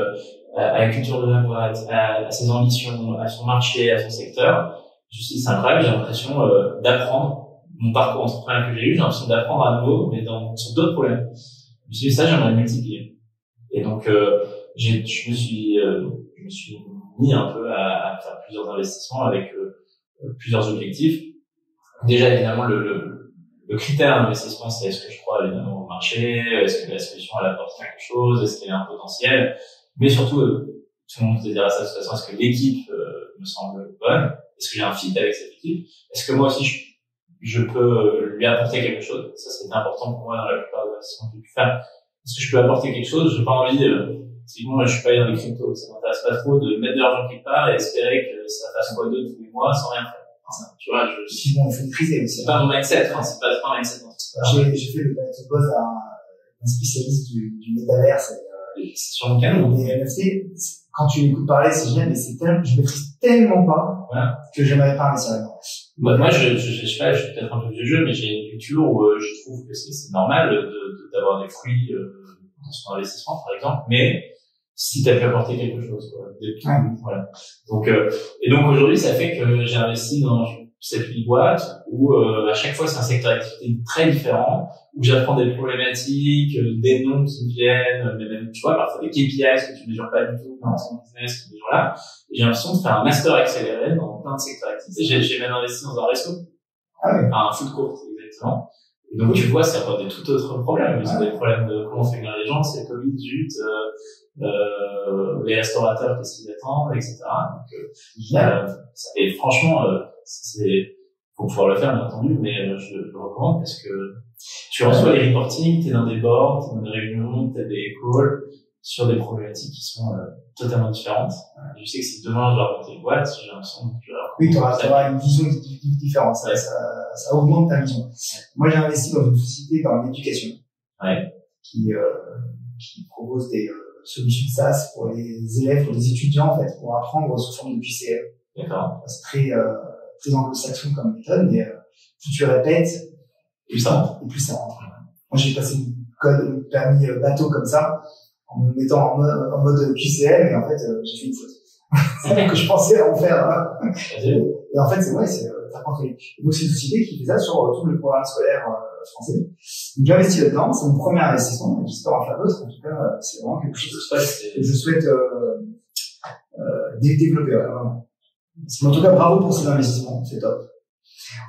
à la culture de la boîte, à ses ambitions, à son marché, à son secteur. Je me suis dit, c'est incroyable, j'ai l'impression d'apprendre. Mon parcours entrepreneurial que j'ai eu, j'ai l'impression d'apprendre à nouveau, mais sur d'autres problèmes. Je me suis dit, ça, j'aimerais le multiplier. Et donc, je me suis mis un peu à faire plusieurs investissements avec plusieurs objectifs. Déjà, évidemment, le critère d'investissement, c'est est-ce que je crois évidemment au marché, est-ce que la solution elle apporte quelque chose, est-ce qu'elle a un potentiel, mais surtout, tout le monde te dira ça de toute façon, est-ce que l'équipe me semble bonne, est-ce que j'ai un fit avec cette équipe, est-ce que moi aussi je peux lui apporter quelque chose. Ça, c'était important pour moi dans la plupart des investissements que j'ai pu faire. Est-ce que je peux apporter quelque chose? J'ai pas envie, typiquement, je suis pas dans les cryptos, ça m'intéresse pas trop de mettre de l'argent quelque part et espérer que ça fasse x2 tous les mois sans rien faire. Enfin, tu vois, bon, il faut maîtriser aussi. C'est pas mon mindset, enfin, c'est pas un mindset. J'ai fait le poste à un spécialiste du métaverse. C'est sur mon canal. Les NFT, quand tu l'écoutes parler, c'est génial, mais je maîtrise tellement pas que j'aimerais pas investir là-dedans. Moi, je sais pas, je suis peut-être un peu vieux jeu, mais j'ai une culture où je trouve que c'est normal d'avoir des fruits dans son investissement, par exemple, mais si t'as pu apporter quelque chose, quoi. Voilà. Donc, et donc aujourd'hui, ça fait que j'ai investi dans cette boîte où à chaque fois c'est un secteur d'activité très différent, où j'apprends des problématiques, des noms qui viennent, mais même tu vois parfois des KPIs que tu mesures pas du tout dans ton business qui mesure là. Et j'ai l'impression de faire un master accéléré dans plein de secteurs d'activité. J'ai même investi dans un resto, un food court exactement. Et donc tu vois, ça apporte des tout autres problèmes. Ils ont des problèmes de comment faire venir les gens, c'est le Covid, zut, les restaurateurs qu'est-ce qu'ils attendent, etc. Donc et franchement faut pouvoir le faire bien entendu, mais je le recommande parce que tu reçois les reportings, t'es dans des boards, t'es dans des réunions, t'as des calls sur des problématiques qui sont totalement différentes. Je sais que si demain je dois monter une boîte, j'ai l'impression que oui, t'auras une vision différente, ça augmente ta vision. Moi, j'ai investi dans une société dans l'éducation qui propose des solutions SaaS pour les élèves, pour les étudiants en fait, pour apprendre sous forme de QCM. D'accord. C'est très anglo-saxon comme méthode, mais plus tu répètes, plus ça rentre. Et plus ça rentre. Moi, j'ai passé le permis bateau comme ça, en me mettant en mode QCM, et en fait, j'ai fait une faute. C'est que je pensais en faire. Et en fait, t'apprends très vite. Donc, c'est une société qui fait ça sur tout le programme scolaire français. Donc, j'ai investi là-dedans. C'est mon premier investissement. J'espère en faire d'autres. En tout cas, c'est vraiment quelque chose que je souhaite développer. Vraiment. En tout cas, bravo pour ces investissements. C'est top.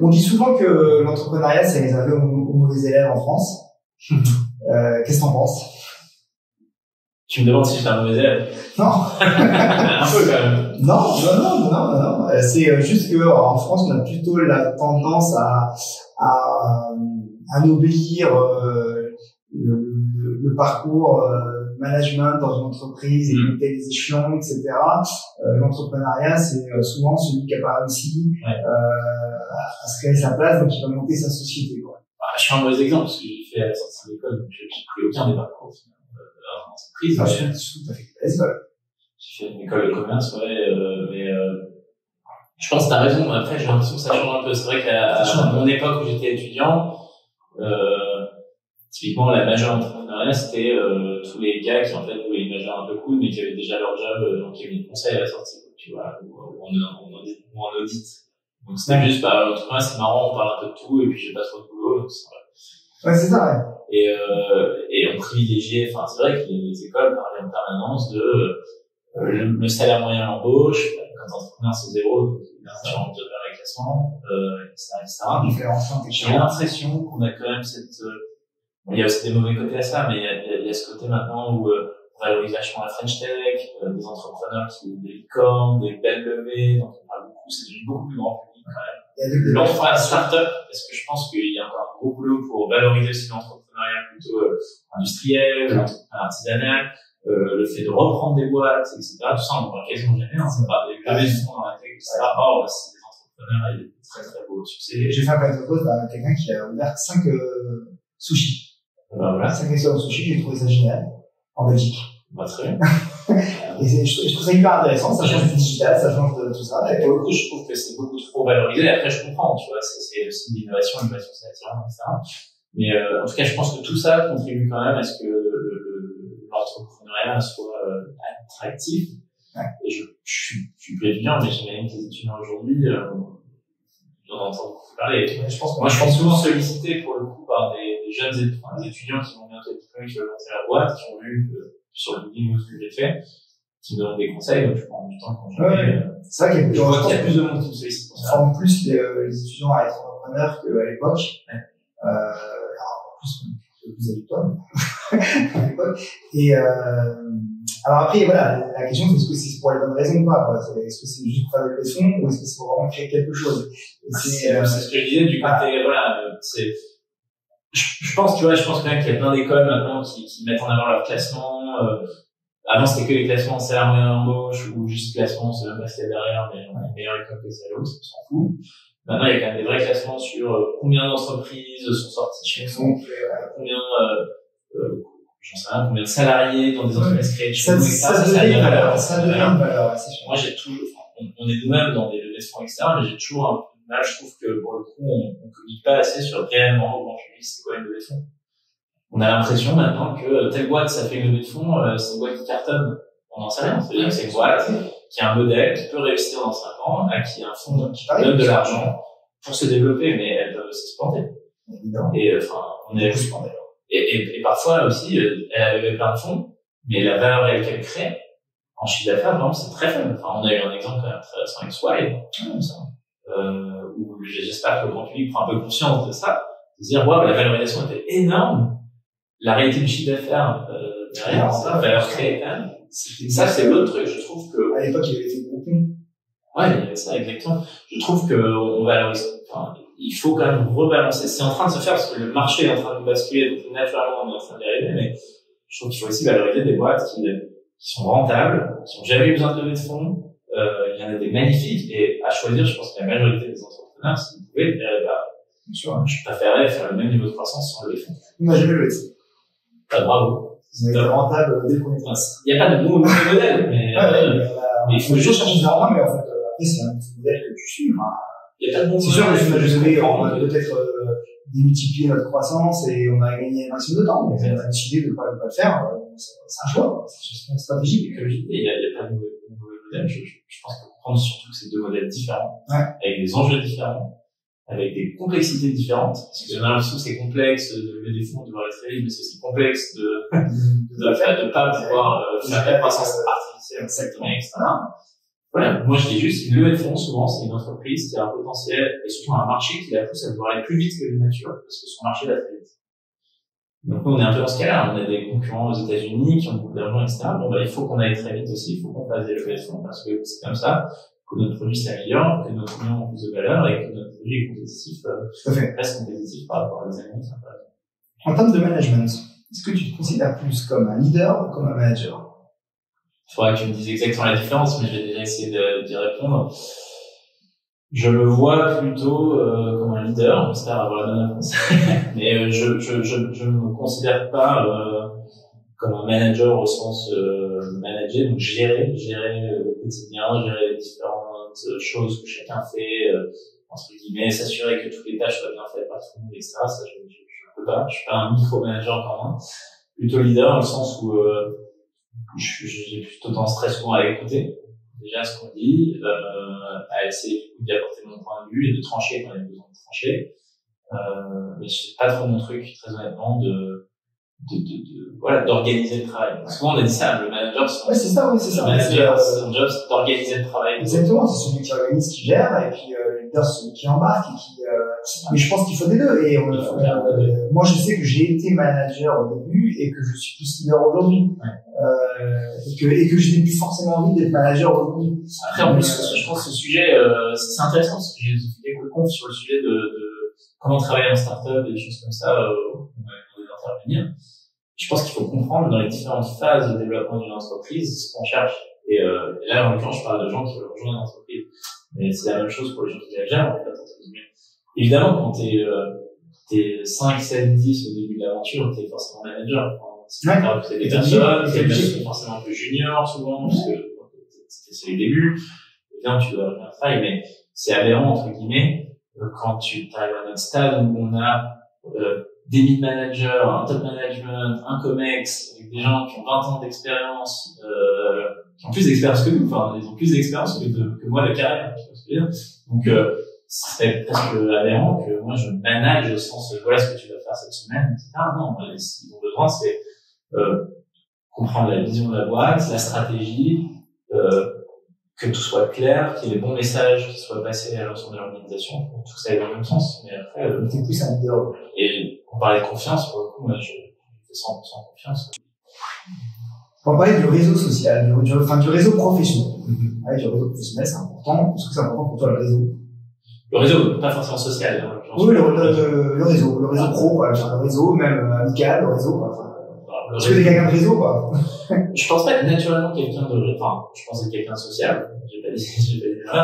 On dit souvent que l'entrepreneuriat, c'est réservé aux mauvais élèves en France. Qu'est-ce que t'en penses? Tu me demandes si j'étais un mauvais élève? Non. Un peu quand même. Non. C'est juste que en France, on a plutôt la tendance à anoblir le parcours management dans une entreprise et monter les échelons, etc. L'entrepreneuriat, c'est souvent celui qui a pas réussi à se créer sa place, donc il va monter sa société, quoi. Je suis un mauvais exemple parce que j'ai fait à la sortie de l'école, donc j'ai pris aucun des parcours en entreprise. Tout à fait. J'ai fait une école de commerce, mais je pense que t'as raison. Après, j'ai l'impression que ça change un peu. C'est vrai qu'à mon époque où j'étais étudiant, typiquement la majeure entrepreneuriat, c'était tous les gars qui en fait voulaient une majeure un peu cool, mais qui avaient déjà leur job dans le cabinet de conseil à la sortie, tu vois, ou en audit. Donc c'était juste, l'entrepreneuriat c'est marrant, on parle un peu de tout, et puis j'ai pas trop de boulot, donc c'est vrai. Ouais, c'est ça, ouais. Et on privilégiait, enfin c'est vrai que les écoles parlaient en permanence de le salaire moyen à l'embauche, quand entrepreneur c'est 0, donc bien sûr on doit faire les classements, etc. J'ai l'impression qu'on a quand même il y a aussi des mauvais côtés à ça, mais il y a ce côté maintenant où on valorise vachement la French Tech, des entrepreneurs qui ont des licornes, des belles levées, donc on parle beaucoup, c'est devenu beaucoup plus grand public quand même. L'enfant start-up, parce que je pense qu'il y a encore un gros boulot pour valoriser aussi l'entrepreneuriat plutôt industriel, l'entrepreneuriat artisanal, le fait de reprendre des boîtes, etc. Tout ça, on ne voit quasiment jamais, c'est pas des levées de fonds dans la tech, etc. Or, c'est des entrepreneurs et des très très beaux succès. J'ai fait un plateau de poste à quelqu'un qui a ouvert 5 sushis. Voilà. 5 restaurants de sushis, j'ai trouvé ça génial. En Belgique. Très bien. Et je trouve ça hyper intéressant, ça change du digital, ça change de tout ça. Et pour le coup, je trouve que c'est beaucoup trop valorisé. Après, je comprends, tu vois, c'est aussi l'innovation, c'est attirant, etc. Mais, en tout cas, je pense que tout ça contribue quand même à ce que l'entrepreneuriat soit attractif. Ouais. Et je suis plus étudiant, mais j'imagine que les étudiants aujourd'hui, on entend beaucoup parler. Ouais, je pense suis souvent sollicité pour le coup par des jeunes étudiants qui vont bientôt être diplômés, qui veulent lancer la boîte, qui ont vu sur le LinkedIn ce que j'ai fait, qui me donnent des conseils, donc je prends du temps quand je c'est vrai qu'il y a plus de monde qui me sollicite. forme plus les étudiants à être entrepreneurs qu'à l'époque. Ouais. Alors, en plus habituel à l'époque. Et alors après, voilà, la question c'est est-ce que c'est pour les bonnes raisons ou pas, quoi. Est-ce que c'est juste pour faire des fonds ou est-ce que c'est pour vraiment créer quelque chose? C'est ce que je disais du côté, voilà, c'est, je pense, tu vois, je pense quand même qu'il y a plein d'écoles maintenant qui mettent en avant leur classement. Avant, c'était que les classements salarié embauche ou juste classement, c'est même pas ce qu'il y a derrière, mais on est meilleur école que celle-là, on s'en fout. Maintenant, il y a quand même des vrais classements sur combien d'entreprises sont sorties chez nous, combien, j'en sais rien, combien de salariés dans des entreprises créées chez nous, etc. Ça devient une valeur, c'est sûr. Moi, j'ai toujours, on est nous-mêmes dans des levées de fonds externes, mais j'ai toujours un peu de mal, je trouve que pour le coup, on communique pas assez sur réellement, bon, je dis, c'est quoi une levée de fonds? On a l'impression maintenant que telle boîte, ça fait une levée de fonds, c'est une boîte qui cartonne. On n'en sait rien. C'est-à-dire que c'est une boîte qui a un modèle, qui peut réussir dans 5 ans, à qui un fonds qui donne de l'argent pour se développer, mais elle peut aussi se planter. Évidemment. Et, enfin, on est, et parfois aussi, elle a levé plein de fonds, mais la valeur réelle qu'elle crée, en chiffre d'affaires, vraiment, c'est très faible. Enfin, on a eu un exemple quand même très récent avec Swile, où j'espère que le grand public prend un peu conscience de ça, de se dire, waouh, la valorisation était énorme. La réalité du chiffre d'affaires derrière, c'est la valeur créée quand même. Ça, c'est l'autre truc. Je trouve que à l'époque, il y avait fait beaucoup. Ouais, il y avait ça exactement. Je trouve que on valorise. Enfin, il faut quand même rebalancer. C'est en train de se faire parce que le marché est en train de basculer, donc naturellement on est en train d'y arriver. Mais je trouve qu'il faut aussi valoriser des boîtes qui sont rentables, qui n'ont jamais eu besoin de lever de fonds. Il y en a des magnifiques et à choisir, je pense que la majorité des entrepreneurs, si vous pouvez, bien sûr, je préférerais faire le même niveau de croissance sans lever de fonds. Moi, j'ai jamais levé de fonds. Bravo. C'est rentable dès le premier temps. Il n'y a pas de bon modèle, mais il faut juste changer de mais en fait, après, c'est un modèle que tu suis. Il n'y a pas de bon modèle. C'est sûr que on a peut-être démultiplié notre croissance et on a gagné un maximum de temps, mais on a décidé de ne pas le faire. C'est un choix. C'est une stratégie. Il n'y a pas de mauvais modèle. Je pense qu'il faut comprendre surtout que c'est deux modèles différents, avec des enjeux différents, avec des complexités différentes, parce que j'ai l'impression que c'est complexe de lever des fonds, de voir être très vite, mais c'est aussi complexe de pas pouvoir faire de la croissance artificielle, etc. Voilà. Moi, je dis juste, une levée de fonds, souvent, c'est une entreprise qui a un potentiel, et surtout un marché qui la pousse à devoir aller plus vite que la nature, parce que son marché va très vite. Donc, nous, on est un peu dans ce cas-là. On a des concurrents aux États-Unis qui ont beaucoup d'argent, etc. Bon, il faut qu'on aille très vite aussi, il faut qu'on fasse des levées de fonds, parce que c'est comme ça que notre produit s'améliore, que notre client a plus de valeur et que notre produit est compétitif, reste compétitif par rapport à des amis. En termes de management, est-ce que tu te considères plus comme un leader ou comme un manager? Il faudrait que tu me dises exactement la différence, mais je vais déjà essayer d'y répondre. Je me vois plutôt comme un leader, j'espère avoir la bonne réponse. Mais je me considère pas comme un manager au sens manager, donc gérer le quotidien, gérer les différentes choses que chacun fait, entre guillemets, s'assurer que toutes les tâches soient bien faites par tout le monde, etc. Ça, je peux pas. Je suis pas un micro-manager encore moins. Plutôt leader dans le sens où j'ai plutôt tendance très souvent à écouter déjà ce qu'on dit, à essayer du coup d'y apporter mon point de vue et de trancher quand il y a besoin de trancher. Mais c'est pas trop mon truc, très honnêtement, d'organiser le travail. Souvent, on a dit ça, le manager, c'est ça. Le manager, son job, c'est d'organiser le travail. Exactement, c'est celui qui organise, qui gère, et puis, le leader, c'est celui qui embarque, et qui, mais je pense qu'il faut des deux, et moi, je sais que j'ai été manager au début, et que je suis plus leader aujourd'hui. Et que je n'ai plus forcément envie d'être manager aujourd'hui. Après, en plus, je pense que ce sujet, c'est intéressant, parce que j'ai fait quelques confs sur le sujet de comment travailler en start-up, et des choses comme ça, on va intervenir. Je pense qu'il faut comprendre dans les différentes phases de développement d'une entreprise ce qu'on cherche. Et là, en l'occurrence, je parle de gens qui veulent rejoindre une entreprise. Mais c'est la même chose pour les gens qui la gèrent, en fait. Évidemment, quand t'es 5, 7, 10 au début de l'aventure, t'es forcément manager. Si t'as recruté des personnes, t'es forcément un peu junior, souvent, parce que c'est les débuts. Évidemment, tu dois faire un travail, mais c'est aberrant, entre guillemets, quand tu arrives à notre stade où on a des mid-managers, un top management, un COMEX, avec des gens qui ont 20 ans d'expérience, qui ont plus d'expérience que nous, enfin, ils ont plus d'expérience que moi de carrière, tu vois ce que je veux dire. Donc, c'est presque aberrant que moi je manage au sens voilà ce que tu vas faire cette semaine, etc. Non, ce qu'ils ont besoin, c'est comprendre la vision de la boîte, la stratégie, que tout soit clair, qu'il y ait les bons messages qui soient passés à l'ensemble de l'organisation, pour que tout ça aille dans le même sens. Mais après, t'es plus un leader. Et on parlait de confiance, pour le coup, moi, je fais 100% confiance. On va parler du réseau social, du réseau professionnel. Ouais, du réseau professionnel, c'est important. Est-ce que c'est important pour toi, le réseau? Le réseau, pas forcément social. Hein, oui, le réseau pro, quoi. Le réseau, même amical, le réseau, quoi. Est-ce que t'es quelqu'un de réseau, quoi? Je pense pas être naturellement quelqu'un de, enfin, je pense être quelqu'un de social. J'ai pas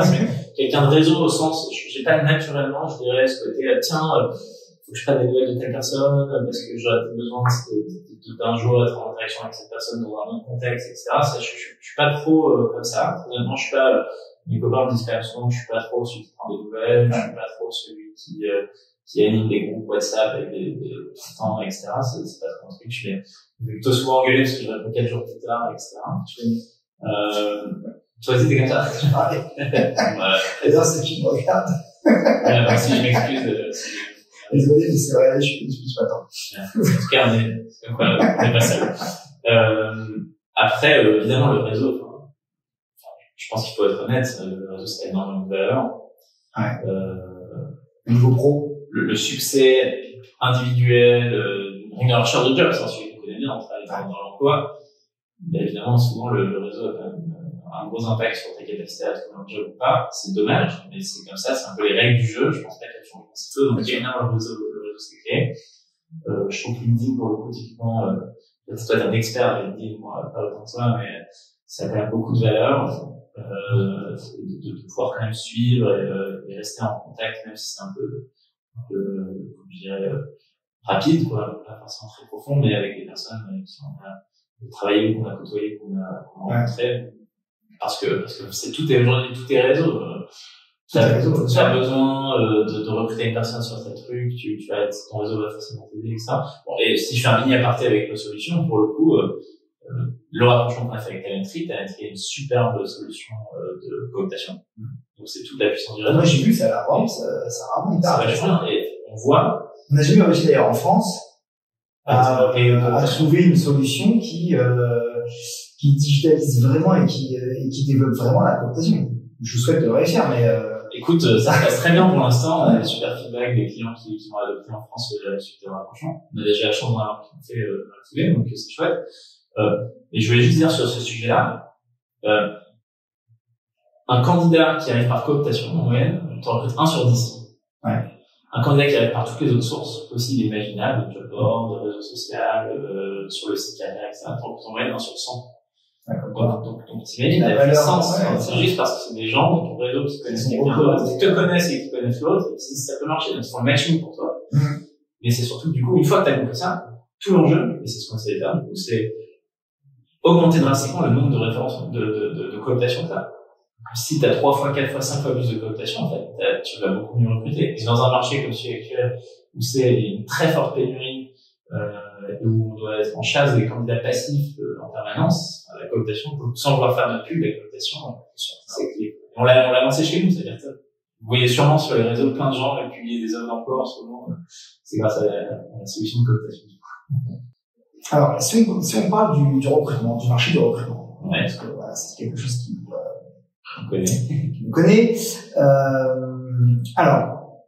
dit mais quelqu'un de réseau au sens, j'ai pas naturellement, je dirais, ce côté, tiens, faut que je prenne des nouvelles de telle personne, parce que j'aurais besoin d'un jour d'être en interaction avec cette personne dans un autre contexte, etc. Ça, je suis pas trop, comme ça. Honnêtement, je suis pas, mes copains me disent quand même souvent que je suis pas trop celui qui prend des nouvelles, je suis pas trop celui qui anime des groupes WhatsApp avec des tout le temps, etc. C'est pas trop un truc. Je vais plutôt souvent engueuler parce que je réponds 4 jours plus tard, etc. Toi aussi, t'es comme ça? Voilà. D'ailleurs, c'est qui me regarde. Si je m'excuse. Désolé, mais c'est vrai, je suis pas tant. En tout cas, on est pas seul. Après, évidemment, le réseau, je pense qu'il faut être honnête, le réseau, c'est énormément de valeur. Ouais. Au niveau pro. Le succès individuel, une recherche de job, c'est un sujet qu'on connaît bien, on travaille dans l'emploi. Mais évidemment, souvent, le réseau a quand même un gros impact sur ta capacité à trouver un job ou pas. C'est dommage, mais c'est comme ça, c'est un peu les règles du jeu. Je pense pas qu'il y a toujours un peu. Donc, évidemment, le réseau s'est créé. Je trouve que LinkedIn, pour le coup, typiquement, toi, t'es un expert, LinkedIn, moi, pas autant que toi, mais ça a quand même beaucoup de valeur. De pouvoir quand même suivre et rester en contact, même si c'est un peu, je dirais, rapide, quoi, pas forcément très profond, mais avec des personnes qui ont travaillé, qu'on a côtoyé, qu'on a rencontré. Parce que tout est aujourd'hui, tout est réseau. T'as besoin de recruter une personne sur tes trucs, ton réseau va forcément t'aider, etc. Bon, et si je fais un mini aparté avec nos solutions, pour le coup, le rapprochement qu'on a fait avec Talentry est une superbe solution de cooptation. Donc c'est toute la puissance du réseau. Moi j'ai vu, ça a vraiment bien, et on voit. On n'a jamais réussi d'ailleurs en France à trouver une solution qui digitalise vraiment et qui développe vraiment la cooptation. Je vous souhaite de le réussir, mais écoute, ça se passe très bien pour l'instant. On a des super feedbacks des clients qui ont adopté en France suite au rapprochement. On a déjà la chance d'en avoir qui ont fait dans la foulée, donc c'est chouette. Et je voulais juste dire sur ce sujet-là, un candidat qui arrive par cooptation, en moyenne, tu en recrutes 1 sur 10. Ouais. Un candidat qui arrive par toutes les autres sources possibles et imaginables, job board, réseau social, sur le site carrière, etc., tu en recrutes en moyenne 1 sur 100. Donc t'imagines, t'as fait sens. C'est juste parce que c'est des gens dans ton réseau qui connaissent quelqu'un d'autre, qui te connaissent et qui connaissent l'autre, et ça peut marcher, donc ils font le matching pour toi. Mais c'est surtout, du coup, une fois que t'as compris ça, tout l'enjeu, et c'est ce qu'on essaie de faire, du coup, c'est augmenter drastiquement le nombre de références de cooptation que t'as. Si t'as 3 fois, 4 fois, 5 fois plus de cooptation, en fait, tu vas beaucoup mieux recruter. Et dans un marché comme celui actuel, où c'est une très forte pénurie, où on doit être en chasse des candidats passifs en permanence, la cooptation, sans vouloir faire notre pub, la cooptation, c'est clé. On l'a lancé chez nous, c'est-à-dire que vous voyez sûrement sur les réseaux plein de gens publier des offres d'emploi en ce moment, c'est grâce à la solution de cooptation. Alors, si on parle du recrutement, du marché du recrutement, ouais. Parce que voilà, c'est quelque chose qui on connaît. Alors,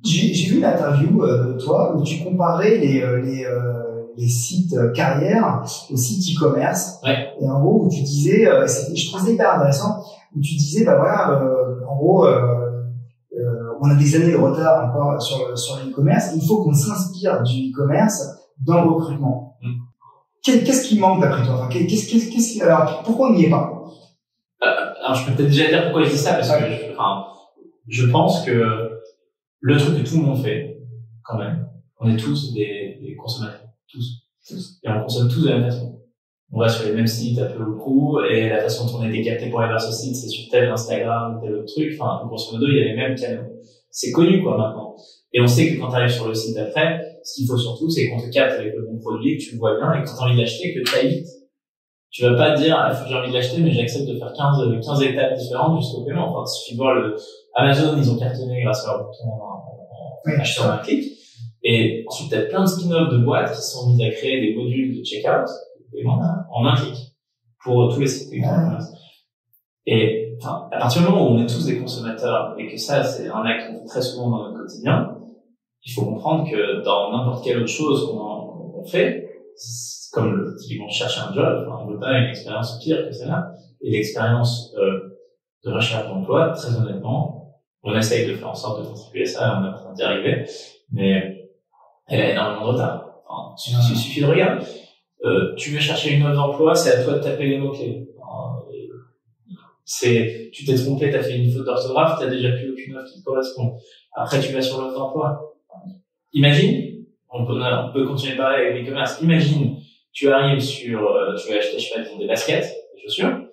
j'ai vu l'interview de toi où tu comparais les sites carrières aux sites e-commerce. Ouais. Et en gros, où tu disais, je trouvais ça hyper intéressant, où tu disais, bah voilà, en gros, on a des années de retard encore sur l'e-commerce. Il faut qu'on s'inspire du e-commerce dans le recrutement. Qu'est-ce qui manque d'après toi? Enfin, alors, pourquoi on n'y est pas? Alors, je peux peut-être déjà dire pourquoi je dis ça, parce que je pense que le truc que tout le monde fait, quand même, on est tous des consommateurs. Tous. Et on consomme tous de la même façon. On va sur les mêmes sites, un peu au coup, et la façon dont on a été capté pour aller vers ce site, c'est sur tel Instagram ou tel autre truc. Enfin, grosso modo, il y a les mêmes canaux. C'est connu, quoi, maintenant. Et on sait que quand tu arrives sur le site d'après, ce qu'il faut surtout, c'est qu'on te capte avec le bon produit, que tu le vois bien, et que tu as envie d'acheter, que tu ailles vite. Tu vas pas te dire, j'ai envie de l'acheter, mais j'accepte de faire 15 étapes différentes jusqu'au paiement. Enfin, il suffit de voir Amazon, ils ont cartonné grâce à leur bouton en achetant un clic. Et ensuite, t'as plein de spin-offs de boîtes qui sont mises à créer des modules de checkout en un clic pour tous les sites. Et enfin, à partir du moment où on est tous des consommateurs et que ça, c'est un acte qu'on fait très souvent dans notre quotidien, il faut comprendre que dans n'importe quelle autre chose qu'on fait, comme typiquement chercher un job, enfin, on veut pas une expérience pire que celle-là. Et l'expérience de recherche d'emploi, très honnêtement, on essaye de faire en sorte de contribuer à ça, on est en train d'y arriver, mais elle a énormément de retard. Enfin, il suffit de regarder. Tu veux chercher une offre d'emploi, c'est à toi de taper les mots-clés. Tu t'es trompé, t'as fait une faute d'orthographe, t'as déjà plus aucune offre qui te correspond. Après, tu vas sur l'offre d'emploi. Imagine, on peut continuer pareil avec l'e-commerce. Imagine, tu arrives sur, tu veux acheter, je sais pas, des baskets, des chaussures,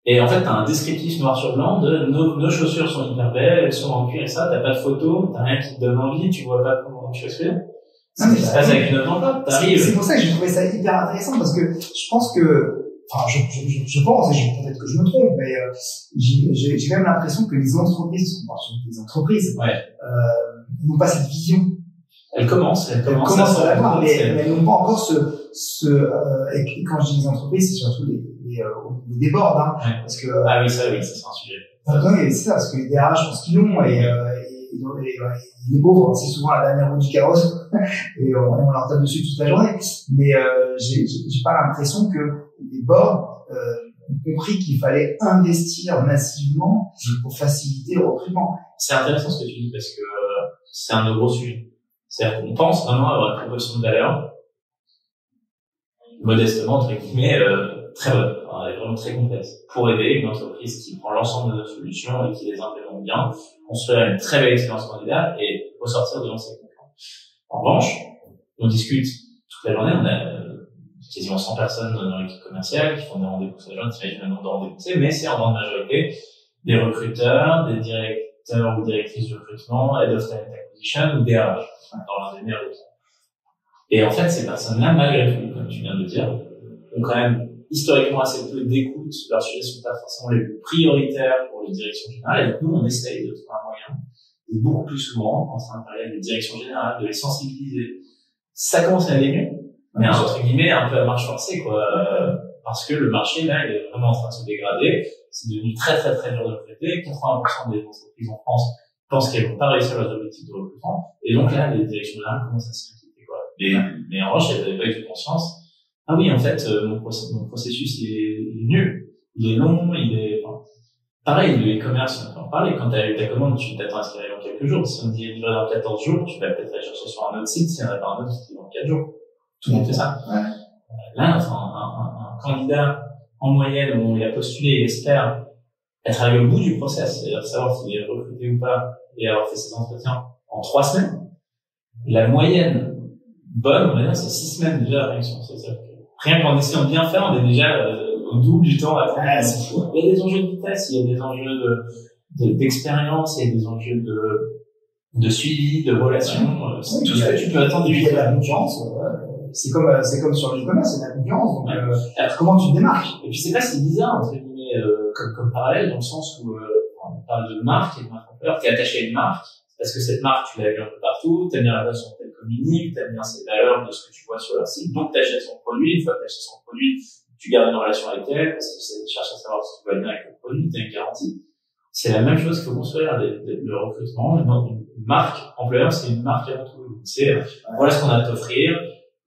et en fait, t'as un descriptif noir sur blanc de nos chaussures sont hyper belles, elles sont en cuir et ça, t'as pas de photo, t'as rien qui te donne envie, tu vois pas comment tu fais ce que c'est ce qui se passe avec une offre d'emploi. C'est pour ça que j'ai trouvé ça hyper intéressant parce que je pense que, enfin, je pense, et peut-être que je me trompe, mais j'ai quand même l'impression que les entreprises, n'ont pas cette vision. Elles commencent à l'avoir, mais elles n'ont pas encore et quand je dis les entreprises, c'est surtout les boards, hein, ouais. Parce que ah oui, ça c'est un sujet. Oui, c'est ça, parce que les DRH, je pense qu'ils l'ont, et les pauvres, c'est souvent la dernière roue du carrosse, et on leur tape dessus toute la journée. Mais j'ai pas l'impression que les boards ont compris qu'il fallait investir massivement pour faciliter le recrutement. C'est intéressant ce que tu dis parce que c'est un gros sujet. C'est-à-dire qu'on pense vraiment avoir une proposition de valeur, modestement, entre guillemets, très bonne. Elle est vraiment très complexe. Pour aider une entreprise qui prend l'ensemble de nos solutions et qui les implémente bien, construire une très belle expérience candidat et ressortir devant ses concurrents. En revanche, on discute toute la journée, on a quasiment 100 personnes dans l'équipe commerciale qui font des rendez-vous toute la journée, t'imagines le nombre de rendez-vous c'est, mais c'est en grande majorité des recruteurs, des directeurs ou directrices de recrutement, head of talent acquisition ou DRH, dans l'un des meilleurs cas. Et en fait, ces personnes-là, malgré tout, comme tu viens de le dire, ont quand même historiquement assez peu d'écoute. Leurs sujets sont pas forcément les plus prioritaires pour les directions générales. Et donc, nous, on essaye de trouver un moyen, et beaucoup plus souvent, en train de parler des directions générales, de les sensibiliser. Ça commence à aller mieux, mais entre guillemets, un peu à marche forcée, quoi. Parce que le marché, là, il est vraiment en train de se dégrader. C'est devenu très, très, très dur de recruter. 80% des entreprises en France pensent qu'elles vont pas réussir leurs objectifs de recrutement. Et donc là, les directions générales commencent à s'inquiéter, quoi. Mais en revanche, elles n'avaient pas eu de conscience. Ah oui, en fait, mon processus, il est nul. Il est long, pareil, le e-commerce, on peut en parler. Quand t'as eu ta commande, tu t'attends à ce qu'il arrive en quelques jours. Si on dit livré dans 14 jours, tu vas peut-être aller chercher sur un autre site s'il n'y en a pas un autre qui livre en 4 jours. Tout le monde fait ça. Ouais. Là, un candidat, en moyenne, où il a postulé, il espère être arrivé au bout du process, c'est-à-dire savoir s'il est recruté ou pas, et avoir fait ses entretiens en 3 semaines. La moyenne bonne, on va dire, c'est 6 semaines déjà la réaction. C'est-à-dire que rien qu'en essayant de bien faire, on est déjà au double du temps à attendre. Il y a des enjeux de vitesse, il y a des enjeux d'expérience, il y a des enjeux de suivi, de relation. C'est tout ce que tu peux attendre. Il y a la concurrence. C'est comme sur l'e-commerce, c'est la concurrence. Donc, comment tu te démarques? Et puis c'est pas si bizarre, entre guillemets, comme parallèle, dans le sens où on parle de marque et de marque employeur, t'es attaché à une marque, parce que cette marque, tu l'as vue un peu partout, t'aimes bien la façon dont elle communique, t'aimes bien ses valeurs de ce que tu vois sur leur site, donc t'achètes son produit. Une fois que t'achètes son produit, tu gardes une relation avec elle, parce que tu cherches à savoir si tu vas bien avec le produit, t'as une garantie. C'est la même chose qu'il faut construire, le recrutement. Une marque employeur, c'est une marque avant tout. C'est, voilà ce qu'on a à t'offrir.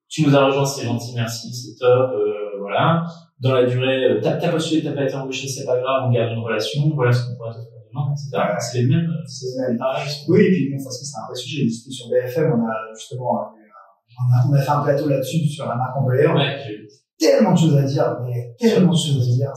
Tu nous as rejoint, c'est gentil, merci, c'est top, voilà. Dans la durée, t'as postulé, t'as pas été embauché, c'est pas grave, on garde une relation, voilà ce qu'on pourrait t'offrir demain, etc. C'est les mêmes, pareil. Oui, et puis bon, parce que c'est un vrai sujet. Sur BFM, on a justement, on a fait un plateau là-dessus, sur la marque employeur. Ouais, tellement de choses à dire, mais tellement de choses à dire.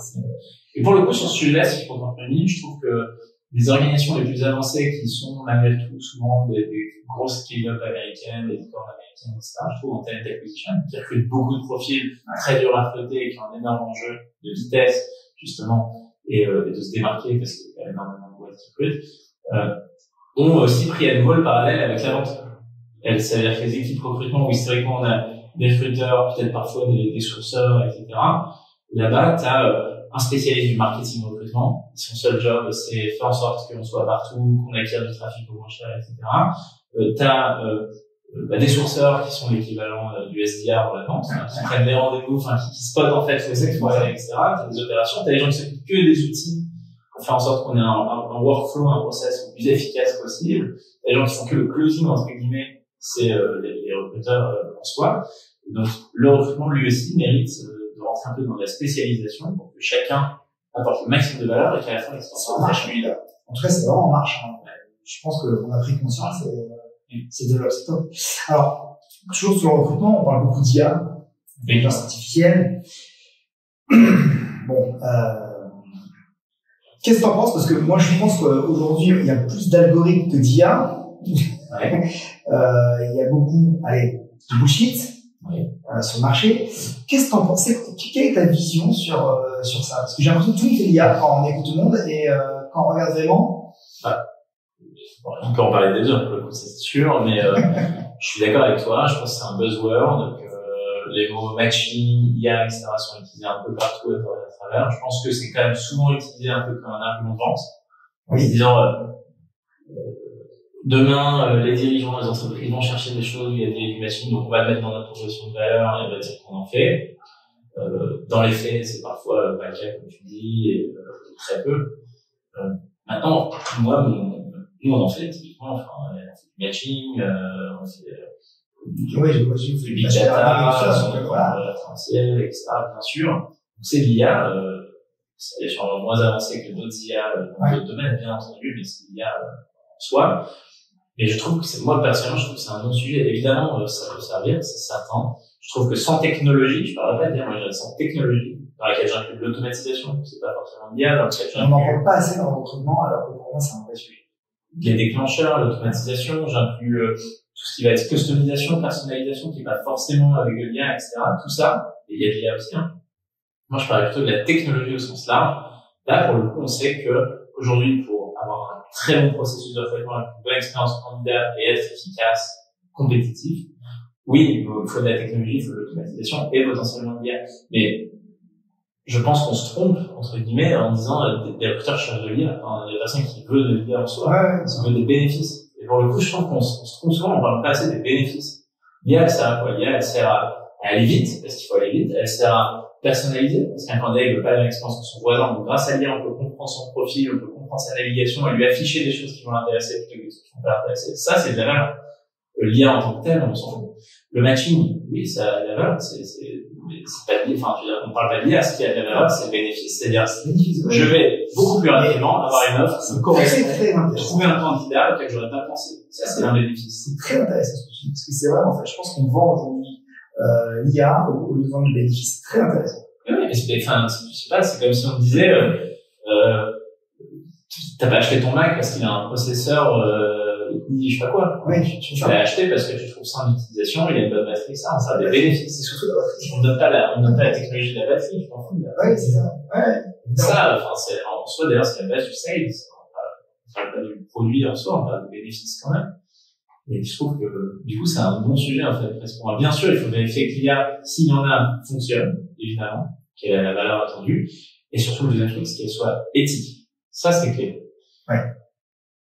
Et pour le coup, sur ce sujet-là, si je prends en premier, je trouve que les organisations les plus avancées qui sont malgré tout souvent des grosses scale-up américaines, des licornes américaines, etc., je trouve en talent acquisition, qui recrutent beaucoup de profils très durs à recruter, qui ont un énorme enjeu de vitesse, justement, et de se démarquer parce qu'il y a énormément de boîtes qui recrutent, ont aussi pris à nouveau le parallèle avec la vente. C'est-à-dire que les équipes recrutement où historiquement on a des recruteurs, peut-être parfois des sourceurs, etc. Là-bas, t'as un spécialiste du marketing recrutement. Son seul job, c'est faire en sorte qu'on soit partout, qu'on acquiert du trafic au moins cher, etc. T'as des sourceurs qui sont l'équivalent du SDR dans la vente, qui prennent des rendez-vous, qui spotent en fait les exploits, etc. T'as des opérations, t'as des gens qui s'occupent que des outils faire en sorte qu'on ait un workflow, un process le plus efficace possible. Les gens qui font que le closing, entre guillemets, c'est les recruteurs en soi. Et donc, le recrutement, lui aussi, mérite de rentrer un peu dans la spécialisation pour que chacun apporte le maximum de valeur et qu'à la fin, l'expérience marche, lui, là. En tout cas, c'est vraiment en marche. Hein. Je pense qu'on a pris conscience et c'est top. Alors, toujours sur le recrutement, on parle beaucoup d'IA, d'intelligence artificielle. Bon, qu'est-ce que t'en penses? Parce que moi, je pense qu'aujourd'hui, il y a plus d'algorithmes que d'IA. Ouais. Il y a beaucoup, de bullshit sur le marché. Qu'est-ce que t'en penses? Quelle est ta vision sur ça? Parce que j'ai l'impression que tout le monde fait l'IA quand on écoute tout le monde et quand on regarde vraiment. On peut en parler des deux, pour le coup, c'est sûr, mais je suis d'accord avec toi. Je pense que c'est un buzzword. Les mots matching, IA, etc. sont utilisés un peu partout à travers. Je pense que c'est quand même souvent utilisé un peu comme un argument de vente. En se disant, demain, les dirigeants des entreprises vont chercher des choses où il y a des matching, donc on va le mettre dans notre proposition de valeur et on va dire qu'on en fait. Dans les faits, c'est parfois pas le cas, comme tu dis, et très peu. Maintenant, moi, nous, on en fait typiquement, enfin, on fait du matching, on fait du big data, sur le potentiel, etc. Bien sûr. Donc c'est de l'IA, c'est sûrement moins avancé que d'autres IA dans d'autres domaines, bien entendu, mais c'est l'IA en soi. Et je trouve que moi, personnellement, je trouve que c'est un bon sujet. Évidemment, ça peut servir, c'est certain. Je trouve que sans technologie, je parle pas de dire, moi, je dirais sans technologie, dans laquelle j'inclus de l'automatisation, c'est pas forcément de l'IA, dans laquelle on n'en parle pas assez dans le recrutement, alors que pour moi, c'est un vrai sujet. Les déclencheurs, l'automatisation, j'inclus tout ce qui va être customisation, personnalisation, qui va forcément avec le lien, etc. Tout ça, et il y a de l'IA aussi. Hein. Moi, je parlais plutôt de la technologie au sens large. Là, pour le coup, on sait que aujourd'hui, pour avoir un très bon processus de recrutement, une bonne expérience candidat et être efficace, compétitif, oui, il faut de la technologie, il faut de l'automatisation et potentiellement de l'IA. Mais je pense qu'on se trompe, entre guillemets, en disant des recruteurs cherchent de l'IA. Enfin, il y a personne qui veut de l'IA en soi, qui veut des bénéfices. Et pour le coup, je pense qu'on se trompe souvent, on parle pas assez des bénéfices. L'IA, elle sert à quoi? L'IA, elle sert à aller vite, parce qu'il faut aller vite. Elle sert à personnaliser, parce qu'un candidat, il veut pas la même expérience que son voisin. Donc, grâce à l'IA, on peut comprendre son profil, on peut comprendre sa navigation et lui afficher des choses qui vont l'intéresser plutôt que des choses qui vont pas l'intéresser. Ça, c'est de la valeur. L'IA en tant que tel, on s'en fout. Le matching, oui, ça a de la valeur, mais c'est pas de l'IA, enfin, je veux dire, on parle pas de l'IA, ce qui a de la valeur, c'est le bénéfice. C'est-à-dire, je vais beaucoup plus rapidement avoir une offre qui me correspond, trouver un candidat auquel j'aurais pas pensé. Ça, c'est un bénéfice. C'est très intéressant ce que tu dis, parce que c'est vraiment, en fait, je pense qu'on vend aujourd'hui, l'IA au lieu de vendre le bénéfice. C'est très intéressant. Oui, mais enfin, je sais pas, c'est comme si on me disait, t'as pas acheté ton Mac parce qu'il a un processeur, je sais pas quoi. Oui, tu l'as acheté parce que tu trouves ça en utilisation, il a une bonne batterie, ça a des bénéfices. C'est surtout la batterie. On donne pas la technologie de la batterie, je m'en fous. Oui, c'est ça. Ouais. Ça, enfin, en soi, d'ailleurs, c'est la base du sales. On parle pas du produit en soi, on parle de bénéfices quand même. Et je trouve que, du coup, c'est un bon sujet, en fait, parce qu'on bien sûr, il faut vérifier que l'IA, s'il y en a, fonctionne, évidemment, qu'elle a la valeur attendue, et surtout, le deuxième truc, c'est qu'elle soit éthique. Ça, c'est clé. Ouais.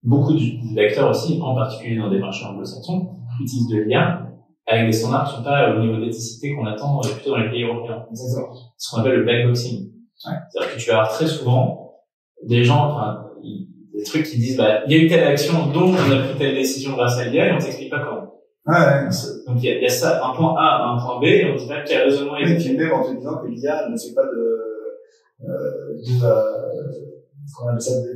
Beaucoup d'acteurs aussi, en particulier dans des marchés anglo-saxons, utilisent de l'IA avec des standards qui sont pas au niveau d'éthicité qu'on attend plutôt dans les pays européens. Exactement. Ce qu'on appelle le black boxing. Ouais. C'est-à-dire que tu vas avoir très souvent des gens, enfin, des trucs qui disent, il y a eu telle action, donc on a pris telle décision grâce à l'IA et on t'explique pas comment. Ouais. Donc il y a ça, un point A, un point B, et on dit pas quel raisonnement est fait. Même en te disant que l'IA ne fait pas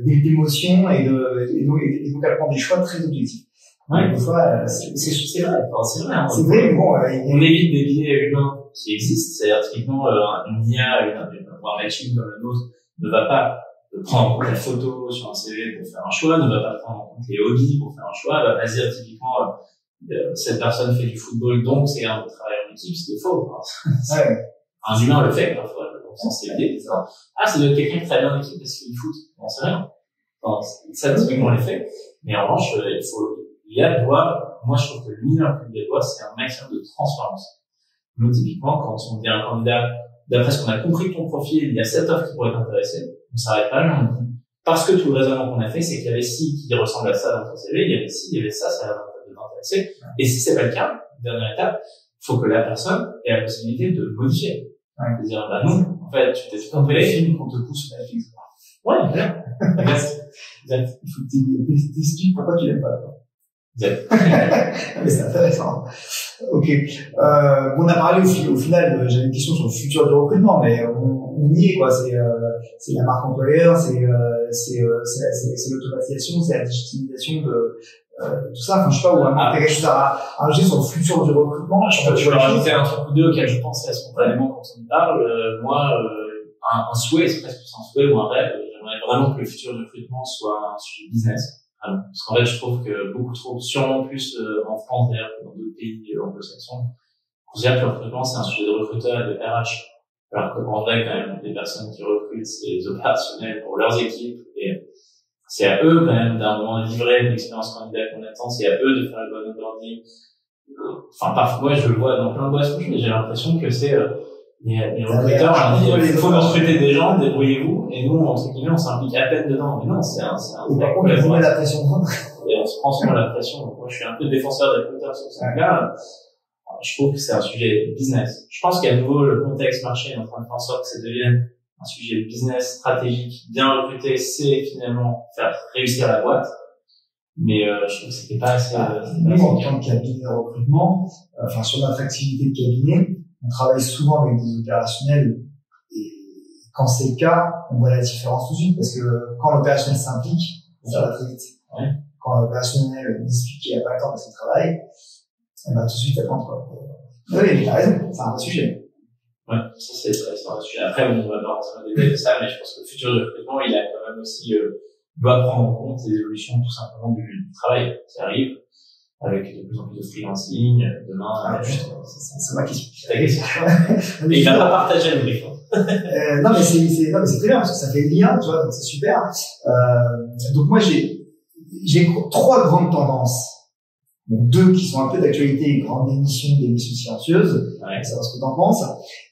d'émotion et donc elle prend des choix très objectifs. Ouais. Des fois, c'est vrai. C'est vrai. C'est vrai, mais bon, on évite des biais humains qui existent. C'est-à-dire, typiquement, une IA, un matching comme le nôtre, ne va pas prendre en compte la photo sur un CV pour faire un choix, ne va pas prendre en compte les hobbies pour faire un choix, elle va pas dire typiquement, cette personne fait du football, donc c'est un travail en équipe, ce qui est faux. Ouais. Un humain le fait, parfois. C'est lié, ça. Ça doit être quelqu'un qui travaille en équipe parce qu'il foot. On sait rien. Enfin, ça, typiquement, on les fait. Mais en revanche, l'IA doit, moi, je trouve que le minimum que l'IA doit, c'est un maximum de transparence. Nous, typiquement, quand on dit à un candidat, d'après ce qu'on a compris de ton profil, il y a cette offre qui pourrait t'intéresser, on s'arrête pas là, on dit, parce que tout le raisonnement qu'on a fait, c'est qu'il y avait ci qui ressemble à ça dans ton CV, il y avait ci, il y avait ça a l'air de t'intéresser. Et si c'est pas le cas, dernière étape, il faut que la personne ait la possibilité de modifier. De dire, non, en fait, tu t'es trompé. Les films qu'on te pousse sur Netflix. Ouais, bien. Exact. Exact. Il faut que t'expliques pourquoi tu l'aimes pas, quoi. Exact. Mais c'est intéressant. Ok. On a parlé au final, j'avais une question sur le futur du recrutement, mais on y est, quoi. C'est la marque employeur, c'est l'automatisation, c'est la digitalisation de tout ça. Enfin, je sais pas, où t'as quelque chose à rajouter sur le futur du recrutement. Je peux rajouter un truc ou deux auquel je pensais spontanément quand on y parle. Moi, un souhait, c'est presque plus un souhait ou un rêve. J'aimerais vraiment que le futur du recrutement soit un sujet business. Parce qu'en fait, je trouve que beaucoup trop, sûrement plus en France d'ailleurs que dans d'autres pays anglo-saxons, considèrent que le recrutement c'est un sujet de recruteur et de RH. Alors qu'en vrai, quand même, les personnes qui recrutent, c'est les opérationnels pour leurs équipes et c'est à eux quand même d'un moment de livrer l'expérience candidat qu'on attend, c'est à eux de faire le bon onboarding. Enfin, parfois, je le vois dans plein de boîtes, mais j'ai l'impression que c'est les recruteurs, il faut nous recruter des gens, débrouillez-vous, et nous, entre guillemets, on s'implique à peine dedans. Mais non, c'est un vrai coup, on met la pression. Et on se prend souvent la pression. Donc, moi, je suis un peu défenseur des recruteurs sur ce cas. Je trouve que c'est un sujet business. Je pense qu'à nouveau, le contexte marché est en train de faire en sorte que ça devienne un sujet business stratégique. Bien recruter, c'est finalement faire réussir la boîte. Mais je trouve que c'était pas assez. Nous, en tant que cabinet de recrutement, enfin sur notre activité de cabinet, on travaille souvent avec des opérationnels et quand c'est le cas, on voit la différence tout de suite parce que quand l'opérationnel s'implique, ça va très vite. Ouais. Quand l'opérationnel explique qu'il n'a pas le temps parce qu'il travaille, eh ben, tout de suite, attendre, quoi. Oui, mais t'as raison, c'est un vrai sujet. Ouais, ça c'est un vrai sujet. Après, on va pas rentrer dans les détails de ça, mais je pense que le futur du recrutement, il a quand même aussi, doit prendre en compte les évolutions tout simplement du travail qui arrive, avec de plus en plus de freelancing, demain, c'est ma question. C'est ta question. Et il va pas partager le brief. Non, mais c'est très bien, parce que ça fait lien, tu vois, donc c'est super. Donc moi, j'ai trois grandes tendances. Donc, deux qui sont un peu d'actualité, grande démission, démission silencieuse. Ouais. Savoir ce que t'en penses.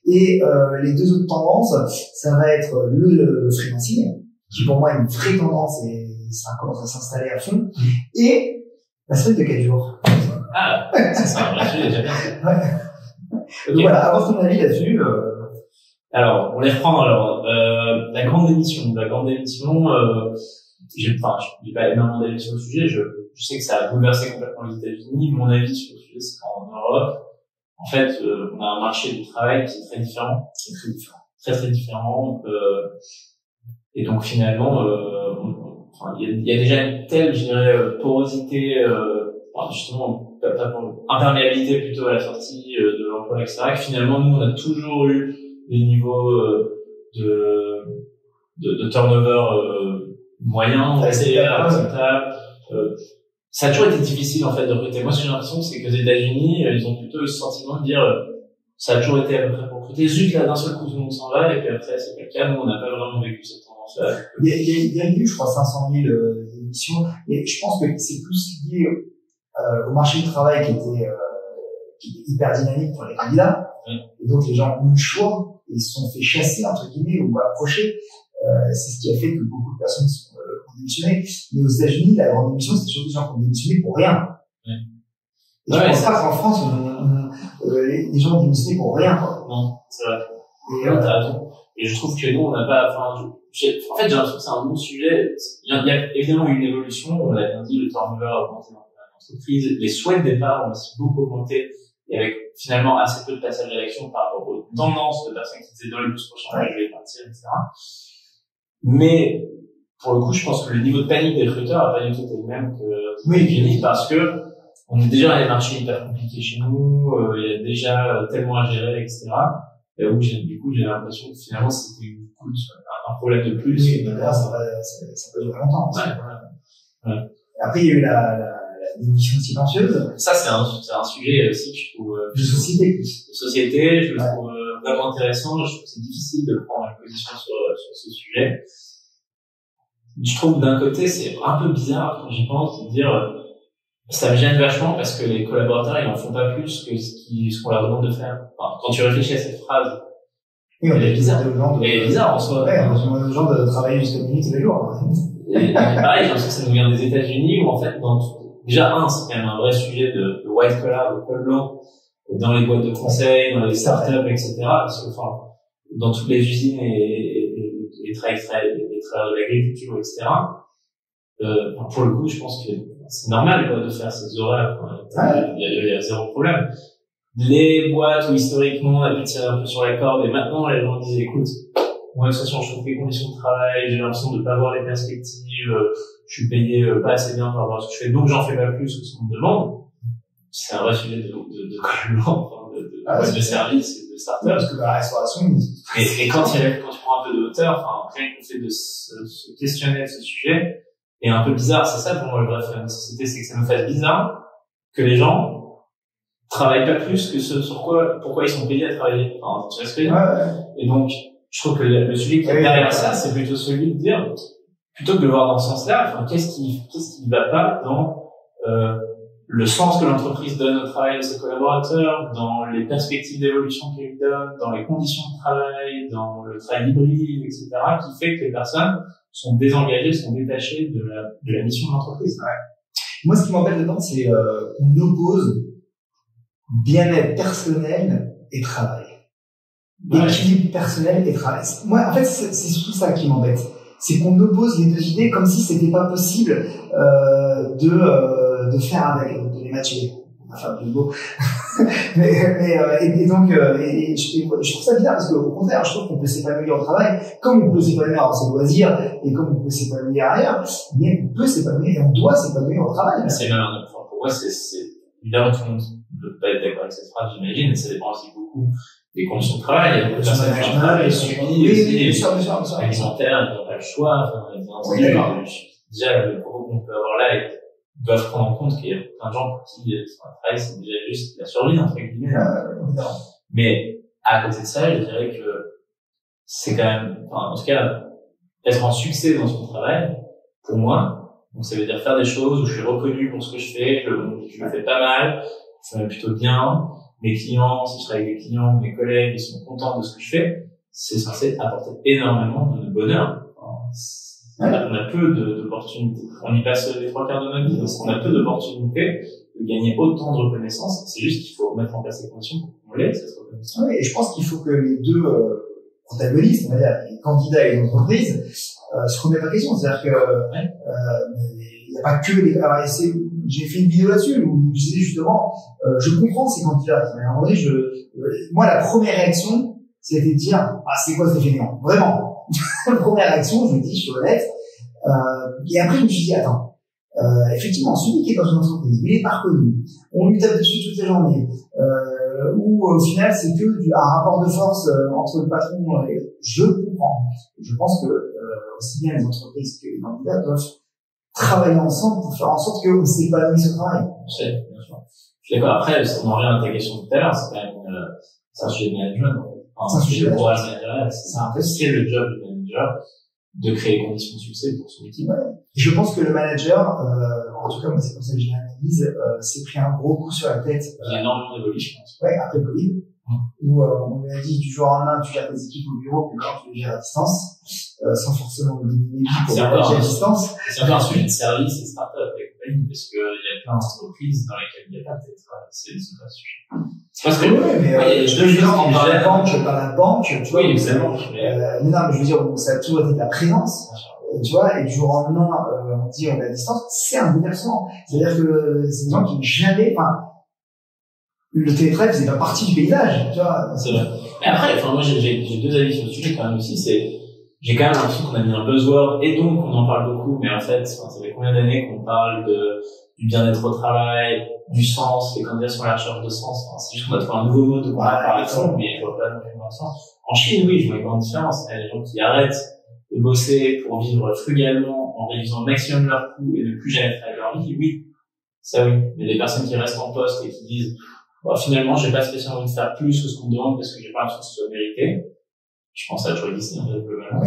Et, les deux autres tendances, ça va être le freelancing, qui pour moi est une vraie tendance et ça commence à s'installer à fond. Et la semaine de 4 jours. Ah, ça c'est un vrai sujet, déjà bien. Ouais. Okay. Donc voilà, avoir ton avis là-dessus. Alors, on les reprend alors. La grande démission. J'ai pas énormément d'avis sur le sujet. Je sais que ça a bouleversé complètement les États-Unis. Mon avis sur le sujet, c'est qu'en Europe, en fait, on a un marché du travail qui est très différent. Très différent. Et donc finalement, il y a déjà une telle, je dirais, porosité, justement, imperméabilité plutôt à la sortie de l'emploi, etc., que finalement, nous, on a toujours eu des niveaux de turnover moyens, acceptables. Ça a toujours été difficile en fait de recruter. Moi, ce que j'ai l'impression, c'est qu'aux États-Unis, ils ont plutôt le sentiment de dire ça a toujours été à peu près pour recruter. Zut, là, d'un seul coup, tout le monde s'en va, et puis après, c'est pas le cas. Nous, on n'a pas vraiment vécu cette tendance-là. Il y a eu, je crois, 500 000 émissions, et je pense que c'est plus lié au marché du travail qui était hyper dynamique pour les candidats. Et donc, les gens ont eu le choix et se sont fait chasser, entre guillemets, ou approcher. C'est ce qui a fait que beaucoup de personnes ont démissionné. Mais aux États-Unis, la grande démission, c'était surtout des gens qui ont démissionné pour rien. Et je pense pas qu'en France, les gens ont démissionné pour rien, quoi. Non, c'est vrai. Et t'as raison. Et je trouve que nous, on n'a pas, en fait, j'ai l'impression que c'est un bon sujet. Il y a évidemment une évolution. On l'a bien dit, le turnover a augmenté dans l'entreprise. Les souhaits de départ ont aussi beaucoup augmenté. Et avec finalement assez peu de passage à l'action par rapport aux tendances de personnes qui disaient dans les 12 prochains mois, je vais partir, etc. Mais, pour le coup, je pense que le niveau de panique des recruteurs a pas du tout été le même que Jenny, parce que on est déjà dans des marchés hyper compliqués chez nous, il y a déjà tellement à gérer, etc. Et où du coup, j'ai l'impression que finalement, c'était un problème de plus. Oui, là, ça peut durer longtemps. Ouais. Après, il y a eu la démission silencieuse. Ça, c'est un sujet aussi que je trouve, de société, de société, je le trouve vraiment intéressant. Je trouve que c'est difficile de prendre une position sur ce sujet. Je trouve d'un côté, c'est un peu bizarre quand j'y pense de dire, ça me gêne vachement parce que les collaborateurs, ils en font pas plus que ce qu'on leur demande de faire. Enfin, quand tu réfléchis à cette phrase, elle est bizarre. Elle est bizarre en soi. Ouais, on demande aux gens de travailler jusqu'à minuit tous les jours. Et pareil, j'ai l'impression que ça nous vient des États-Unis où en fait, déjà, c'est quand même un vrai sujet de white collar, de col blanc, dans les boîtes de conseil, dans les startups, etc. Parce que, enfin, dans toutes les usines et les travailleurs de l'agriculture, etc. Pour le coup, je pense que c'est normal, quoi, de faire ces horaires, quoi. Il y a zéro problème. Les boîtes où historiquement on a pu tirer un peu sur la corde et maintenant les gens disent écoute, moi de toute façon je trouve les conditions de travail, j'ai l'impression de pas avoir les perspectives, je suis payé pas assez bien par rapport à ce que je fais, donc j'en fais pas plus que ce qu'on me demande. C'est un vrai sujet de collant, de service et de start-up. Parce que la restauration, et quand tu prends un peu de hauteur, enfin, rien que le fait de se questionner de ce sujet est un peu bizarre. C'est ça pour moi le vrai fait de la société, c'est que ça nous fait bizarre que les gens travaillent pas plus que ce sur pourquoi ils sont payés à travailler. Enfin, tu vois ce que je veux dire? Et donc, je trouve que le sujet qui est derrière ça, c'est plutôt celui de dire, plutôt que de le voir dans ce sens-là, enfin, qu'est-ce qui va pas dans, le sens que l'entreprise donne au travail de ses collaborateurs, dans les perspectives d'évolution qu'elle lui donne, dans les conditions de travail, dans le travail hybride, etc., qui fait que les personnes sont désengagées, sont détachées de la mission de l'entreprise. Moi, ce qui m'embête dedans, c'est qu'on oppose bien-être personnel et travail. Équilibre personnel et travail. Moi, en fait, c'est surtout ça qui m'embête. C'est qu'on oppose les deux idées comme si c'était pas possible de faire de les matcher. Enfin, plus beau. Et donc, je trouve ça bizarre parce qu'au contraire, je trouve qu'on peut s'épanouir au travail, comme on peut s'épanouir dans ses loisirs et comme on peut s'épanouir ailleurs, mais on peut s'épanouir et on doit s'épanouir au travail. C'est même pour moi, c'est évidemment tout le monde ne peut pas être d'accord avec cette phrase, j'imagine, et ça dépend aussi beaucoup des conditions de travail. Il y a beaucoup de personnes qui ont travail subi aussi, alimentaire, ils n'ont pas le choix, enfin, déjà, le propos qu'on peut avoir là, ils doivent prendre en compte qu'il y a plein de gens pour qui le travail, c'est déjà juste la survie, entre guillemets. Mais, à côté de ça, je dirais que c'est quand même, enfin, en tout cas, être en succès dans son travail, pour moi, donc ça veut dire faire des choses où je suis reconnu pour ce que je fais, je le fais pas mal, ça va plutôt bien, mes clients, si je travaille avec des clients, mes collègues, ils sont contents de ce que je fais, c'est censé apporter énormément de bonheur. On a peu d'opportunités. On y passe les 3/4 de notre vie, donc on a peu d'opportunités de gagner autant de reconnaissance. C'est juste qu'il faut mettre en place les conditions pour qu'on l'ait, cette reconnaissance. Oui, et je pense qu'il faut que les deux protagonistes, on va dire, les candidats et l'entreprise, se remettent la question. C'est-à-dire que il n'y a pas que les... Alors, j'ai fait une vidéo là-dessus où je disais justement, je comprends ces candidats. Mais en vrai, moi, la première réaction, c'était de dire, ah, c'est quoi ce fainéant? Vraiment. La première réaction, je me dis, je suis honnête. Et après, je me suis dit, attends, effectivement, celui qui est dans une entreprise, mais il n'est pas reconnu, on lui tape dessus toute la journée, où au final, c'est que un rapport de force entre le patron et... Je comprends. Je pense que aussi bien les entreprises que les candidats doivent travailler ensemble pour faire en sorte qu'on s'épanouisse au travail. Bien sûr. Je suis d'accord. Après, on en revient à ta question tout à l'heure, c'est quand même c'est un sujet de management. C'est un sujet de courage managérial. C'est le job du manager de créer les conditions de succès pour son équipe. Je pense que le manager, en tout cas, moi, c'est comme ça que j'ai l'analyse, s'est pris un gros coup sur la tête. Il y a énormément d'évolution, je pense. Ouais, après le Covid. Où on lui a dit du jour au lendemain tu gères tes équipes au bureau, puis maintenant tu les gères à distance, sans forcément donner l'équipe pour manager à distance. C'est encore un sujet de service et de start-up et compagnie, parce que il y a plein d'entreprises dans lesquelles il n'y a pas de télétravail. C'est pas un sujet. Parce que, mais je on parle de la banque, je parle de la banque, tu vois. Oui, évidemment. Mais non, mais je veux dire, ça a toujours été de la présence. Tu vois, et du jour au lendemain, on dit on est à distance, c'est un bouleversement. C'est-à-dire que c'est des gens qui jamais, le télétravail faisait pas partie du paysage, tu vois. C'est vrai. Mais après, moi, j'ai deux avis sur le sujet quand même aussi, j'ai quand même l'impression qu'on a mis un buzzword, et donc on en parle beaucoup, mais en fait, ça fait combien d'années qu'on parle du bien-être au travail, du sens, les candidats sont à la recherche de sens, c'est juste qu'on a trouvé un nouveau mot de comparaison, mais je vois pas non plus dans le sens. En Chine, oui, je vois une grande différence. Il y a des gens qui arrêtent de bosser pour vivre frugalement, en réduisant au maximum leurs coûts et ne plus jamais travailler leur vie, oui. Ça oui. Mais les personnes qui restent en poste et qui disent, finalement, j'ai pas spécialement envie de faire plus que ce qu'on me demande parce que j'ai pas l'impression que ce soit mérité. Je pense à Troy Disney, en fait, globalement.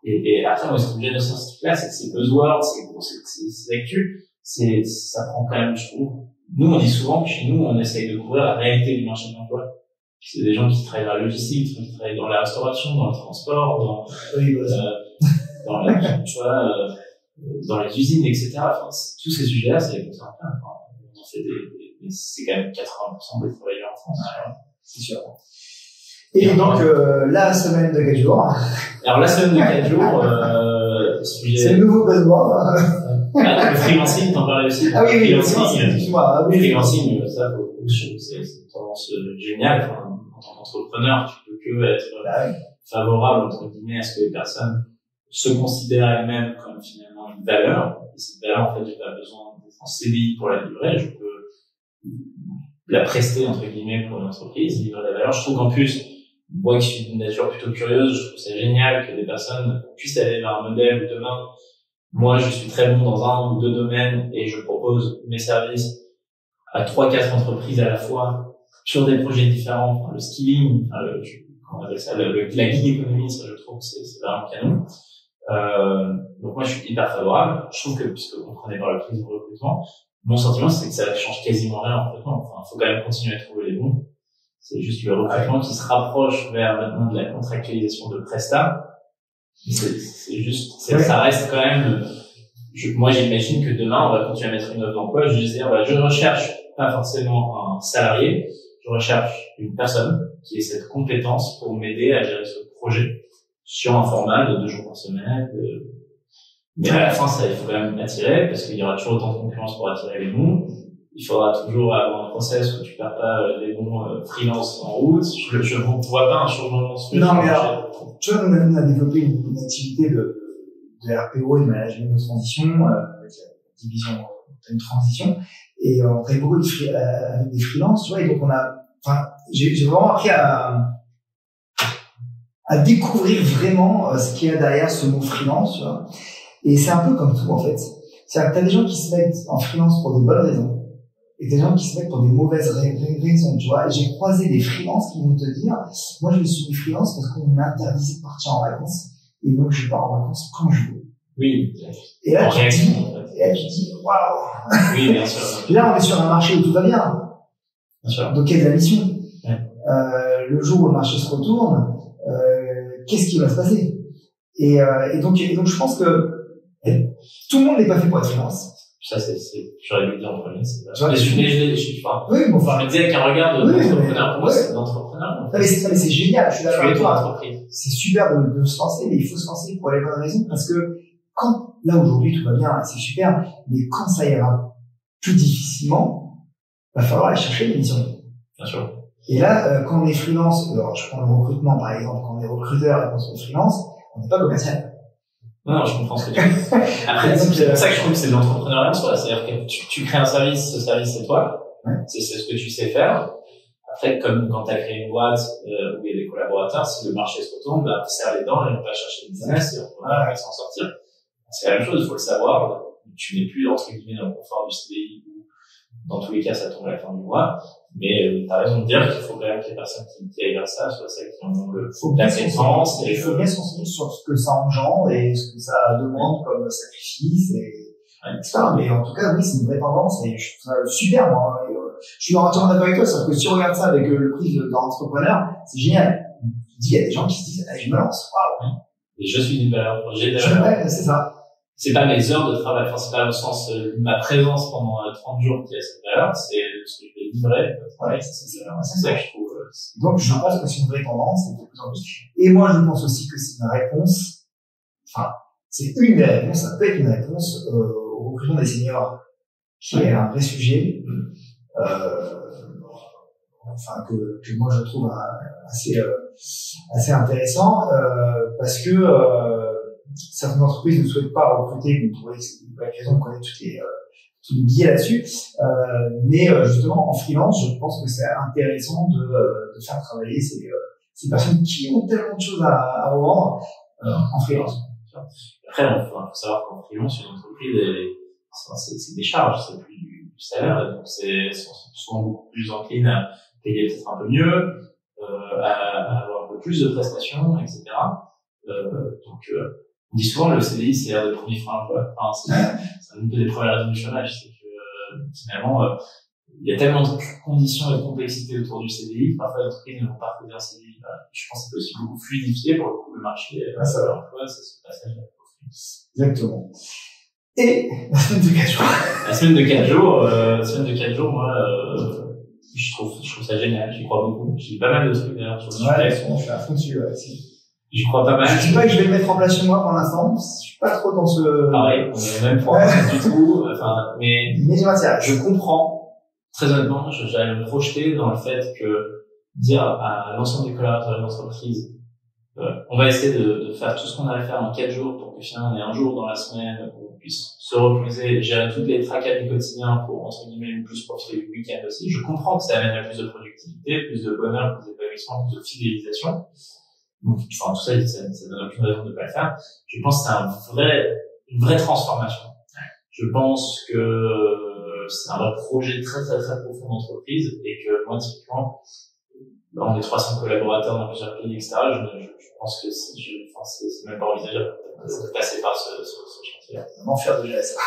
Et après, moi, ce qui me gêne aussi dans ce truc-là, c'est que ces buzzwords, ces actus, ça prend quand même, je trouve. Nous, on dit souvent que chez nous, on essaye de couvrir la réalité du marché de l'emploi. C'est des gens qui travaillent dans la logistique, qui travaillent dans la restauration, dans le transport, dans les usines, etc. Enfin, tous ces sujets-là, ça les concerne plein. On en fait c'est quand même 80% des travailleurs en France. C'est sûr. Et donc, la semaine de 4 jours. Alors, la semaine de 4 jours, c'est le nouveau buzzword. Le freelancing, t'en parlais aussi. Ah oui, le freelancing, ça, c'est une tendance géniale. Enfin, en tant qu'entrepreneur, tu peux que être favorable, entre guillemets, à ce que les personnes se considèrent elles-mêmes comme finalement une valeur. Et cette valeur, en fait, j'ai pas besoin d'être en CDI pour la livrer. Je peux la prester, entre guillemets, pour une entreprise, livrer la valeur. Je trouve qu'en plus, moi qui suis d'une nature plutôt curieuse, je trouve ça génial que des personnes puissent aller vers un modèle où demain, moi, je suis très bon dans un ou deux domaines et je propose mes services à 3-4 entreprises à la fois sur des projets différents. Enfin, le skilling, on appelle ça la gig economy, ça, je trouve que c'est vraiment canon. Donc moi, je suis hyper favorable. Je trouve que, puisque on prenait par le prix de recrutement, mon sentiment, c'est que ça change quasiment rien en recrutement. Enfin, faut quand même continuer à trouver les bons. C'est juste le recrutement qui se rapproche vers maintenant de la contractualisation de prestat. C'est juste, ça reste quand même, moi j'imagine que demain on va continuer à mettre une offre d'emploi, je vais dire, je recherche pas forcément un salarié, je recherche une personne qui ait cette compétence pour m'aider à gérer ce projet sur un format de 2 jours par semaine, mais à la fin il faut quand même attirer, parce qu'il y aura toujours autant de concurrence pour attirer les bons. Il faudra toujours avoir un process où tu perds pas les bons freelance en route. Je ne vois pas un changement monstrueux. Non, mais alors, tu vois, nous, on a développé une activité de RPO et de management de transition, avec la division de transition, et on travaille beaucoup avec des freelances, tu vois, et donc j'ai vraiment appris à découvrir vraiment ce qu'il y a derrière ce mot freelance, tu vois. Et c'est un peu comme tout, en fait. C'est-à-dire que t'as des gens qui se mettent en freelance pour de bonnes raisons, et des gens qui se mettent pour des mauvaises raisons, tu vois. J'ai croisé des freelances qui vont te dire, moi je suis freelance parce qu'on m'interdisait de partir en vacances, et donc je pars en vacances quand je veux. Oui. Et là, tu dis, waouh! Oui, bien sûr. Et là, on est sur un marché où tout va bien. Bien sûr. Donc, il y a de la mission. Ouais. Le jour où le marché se retourne, qu'est-ce qui va se passer? Et donc, je pense que tout le monde n'est pas fait pour être freelance. Ça, j'aurais dû le dire en premier, c'est pas. Oui, je me disais avec un regard d'entrepreneur. Pour moi, c'est d'entrepreneur. Mais c'est génial, je suis d'accord avec toi. Entreprise. C'est super de se lancer, mais il faut se lancer pour les bonnes raisons, parce que là, aujourd'hui, tout va bien, c'est super, mais quand ça ira plus difficilement, va falloir aller chercher des missions. Bien sûr. Et là, quand on est freelance, alors je prends le recrutement par exemple, quand on est recruteur et quand on est freelance, on n'est pas commercial. Non, je comprends ce que tu dis. Après, c'est pour ça que je trouve que c'est de l'entrepreneuriat en soi. C'est-à-dire que tu crées un service, ce service c'est toi. Ouais. C'est ce que tu sais faire. Après, comme quand tu as créé une boîte où il y a des collaborateurs, si le marché se retourne, tu serres les dents et on va chercher le business et on va s'en sortir. C'est la même chose, il faut le savoir. Tu n'es plus, entre guillemets, dans le confort du CDI où, dans tous les cas, ça tombe à la fin du mois. Mais tu as raison de dire qu'il faut quand même que les personnes qui aillent vers ça soient celles qui ont la séquence. Il faut bien se renseigner sur ce que ça engendre et ce que ça demande comme sacrifice etc. Mais en tout cas, oui, c'est une vraie tendance et je trouve ça super, moi. Je suis entièrement d'accord avec toi, c'est-à-dire que si on regarde ça avec le prix d'un entrepreneur, c'est génial. Je dis, il y a des gens qui se disent, je me lance, waouh. Et je suis d'une valeur, j'ai des valeurs. C'est ça. C'est pas mes heures de travail, enfin, c'est pas au sens ma présence pendant 30 jours qui a cette valeur, c'est ce que je vais livrer. C'est ça que je trouve. Donc, je pense que c'est une vraie tendance, et de plus en plus. Et moi, je pense aussi que c'est une réponse, enfin, c'est une des réponses, ça peut être une réponse au recrutement des seniors, qui est un vrai sujet, enfin, que moi je trouve assez intéressant, parce que, certaines entreprises ne souhaitent pas recruter, vous trouvez que la raison, on connaît tous les biais là-dessus, mais justement en freelance, je pense que c'est intéressant de faire travailler ces personnes qui ont tellement de choses à revendre en freelance. Après, il faut savoir qu'en freelance, une entreprise, c'est des charges, c'est plus du salaire, donc c'est souvent beaucoup plus encline à payer peut-être un peu mieux, à avoir un peu plus de prestations, etc. Donc on dit souvent le CDI c'est le premier frein, quoi. Enfin, c'est une des premières raisons du chômage, c'est que finalement il y a tellement de conditions et de complexité autour du CDI, parfois les entreprises ne vont pas faire un CDI. Je pense que c'est aussi beaucoup fluidifié pour le coup le marché, ça l'emploi, c'est ce passage là. Exactement. Et la semaine de 4 jours. La semaine de 4 jours, moi Je trouve ça génial, j'y crois beaucoup. J'ai pas mal de trucs d'ailleurs sur le sujet. Ouais, je suis à fond dessus, J'y crois pas mal. Je dis pas que je vais le mettre en place chez moi pour l'instant. Je suis pas trop dans ce... Pareil, on est au même point du tout. Enfin, mais j'ai matière. Je comprends, très honnêtement, j'allais me projeter dans le fait que dire à l'ensemble des collaborateurs de l'entreprise, on va essayer de faire tout ce qu'on a à faire en 4 jours pour que finalement on ait un jour dans la semaine où on puisse se reposer, gérer toutes les tracas du quotidien pour, entre guillemets, plus profiter du week-end aussi. Je comprends que ça amène à plus de productivité, plus de bonheur, plus d'épanouissement, plus de fidélisation. Donc, enfin, tout ça donne aucune raison de ne pas le faire. Je pense que c'est une vraie transformation. Je pense que c'est un vrai projet très très très profond d'entreprise et que moi, typiquement, on est 300 collaborateurs dans plusieurs pays, etc. Je pense que c'est même pas envisageable de passer par ce chantier-là. Vraiment faire déjà ça.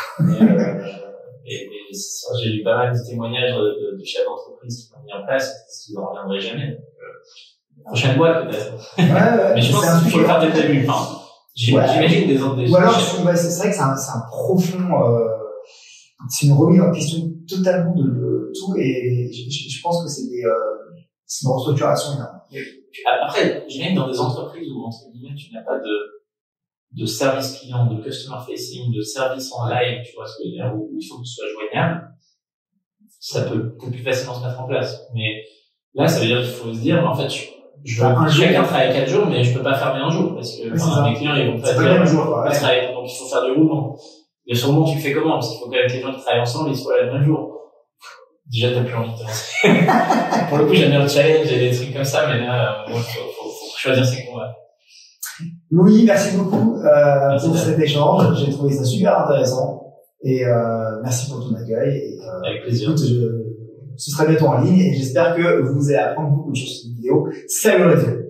Et j'ai lu pas mal de témoignages de chefs d'entreprise qui l'ont mis en place, parce qu'ils n'en reviendraient jamais. Prochaine boîte, peut-être. Ouais, mais je pense qu'il faut le faire dès le début. Enfin, j'imagine des autres. Ou alors, c'est vrai que c'est un profond, c'est une remise en question totalement de tout, et je pense que c'est une restructuration énorme. Après, j'imagine dans des entreprises où, entre guillemets, tu n'as pas de service client, de customer facing, de service en live, tu vois ce que je veux dire, où il faut que tu sois joignable, ça peut plus facilement se mettre en place. Mais là, ça veut dire qu'il faut se dire, en fait, chacun travaille 4 jours, mais je peux pas fermer un jour, parce que mes clients, ils vont pas travailler, donc il faut faire du roulement. Et sur le moment, tu le fais comment? Parce qu'il faut quand même que les gens qui travaillent ensemble, ils soient là le même jour. Déjà, t'as plus envie de te lancer. Pour le coup, j'aime bien le challenge et des trucs comme ça, mais là, faut choisir ses combats. Louis, merci beaucoup pour cet échange. J'ai trouvé ça super intéressant et merci pour ton accueil. Et, avec plaisir. Écoute, ce sera bientôt en ligne et j'espère que vous allez apprendre beaucoup de choses sur cette vidéo. Salut à tous.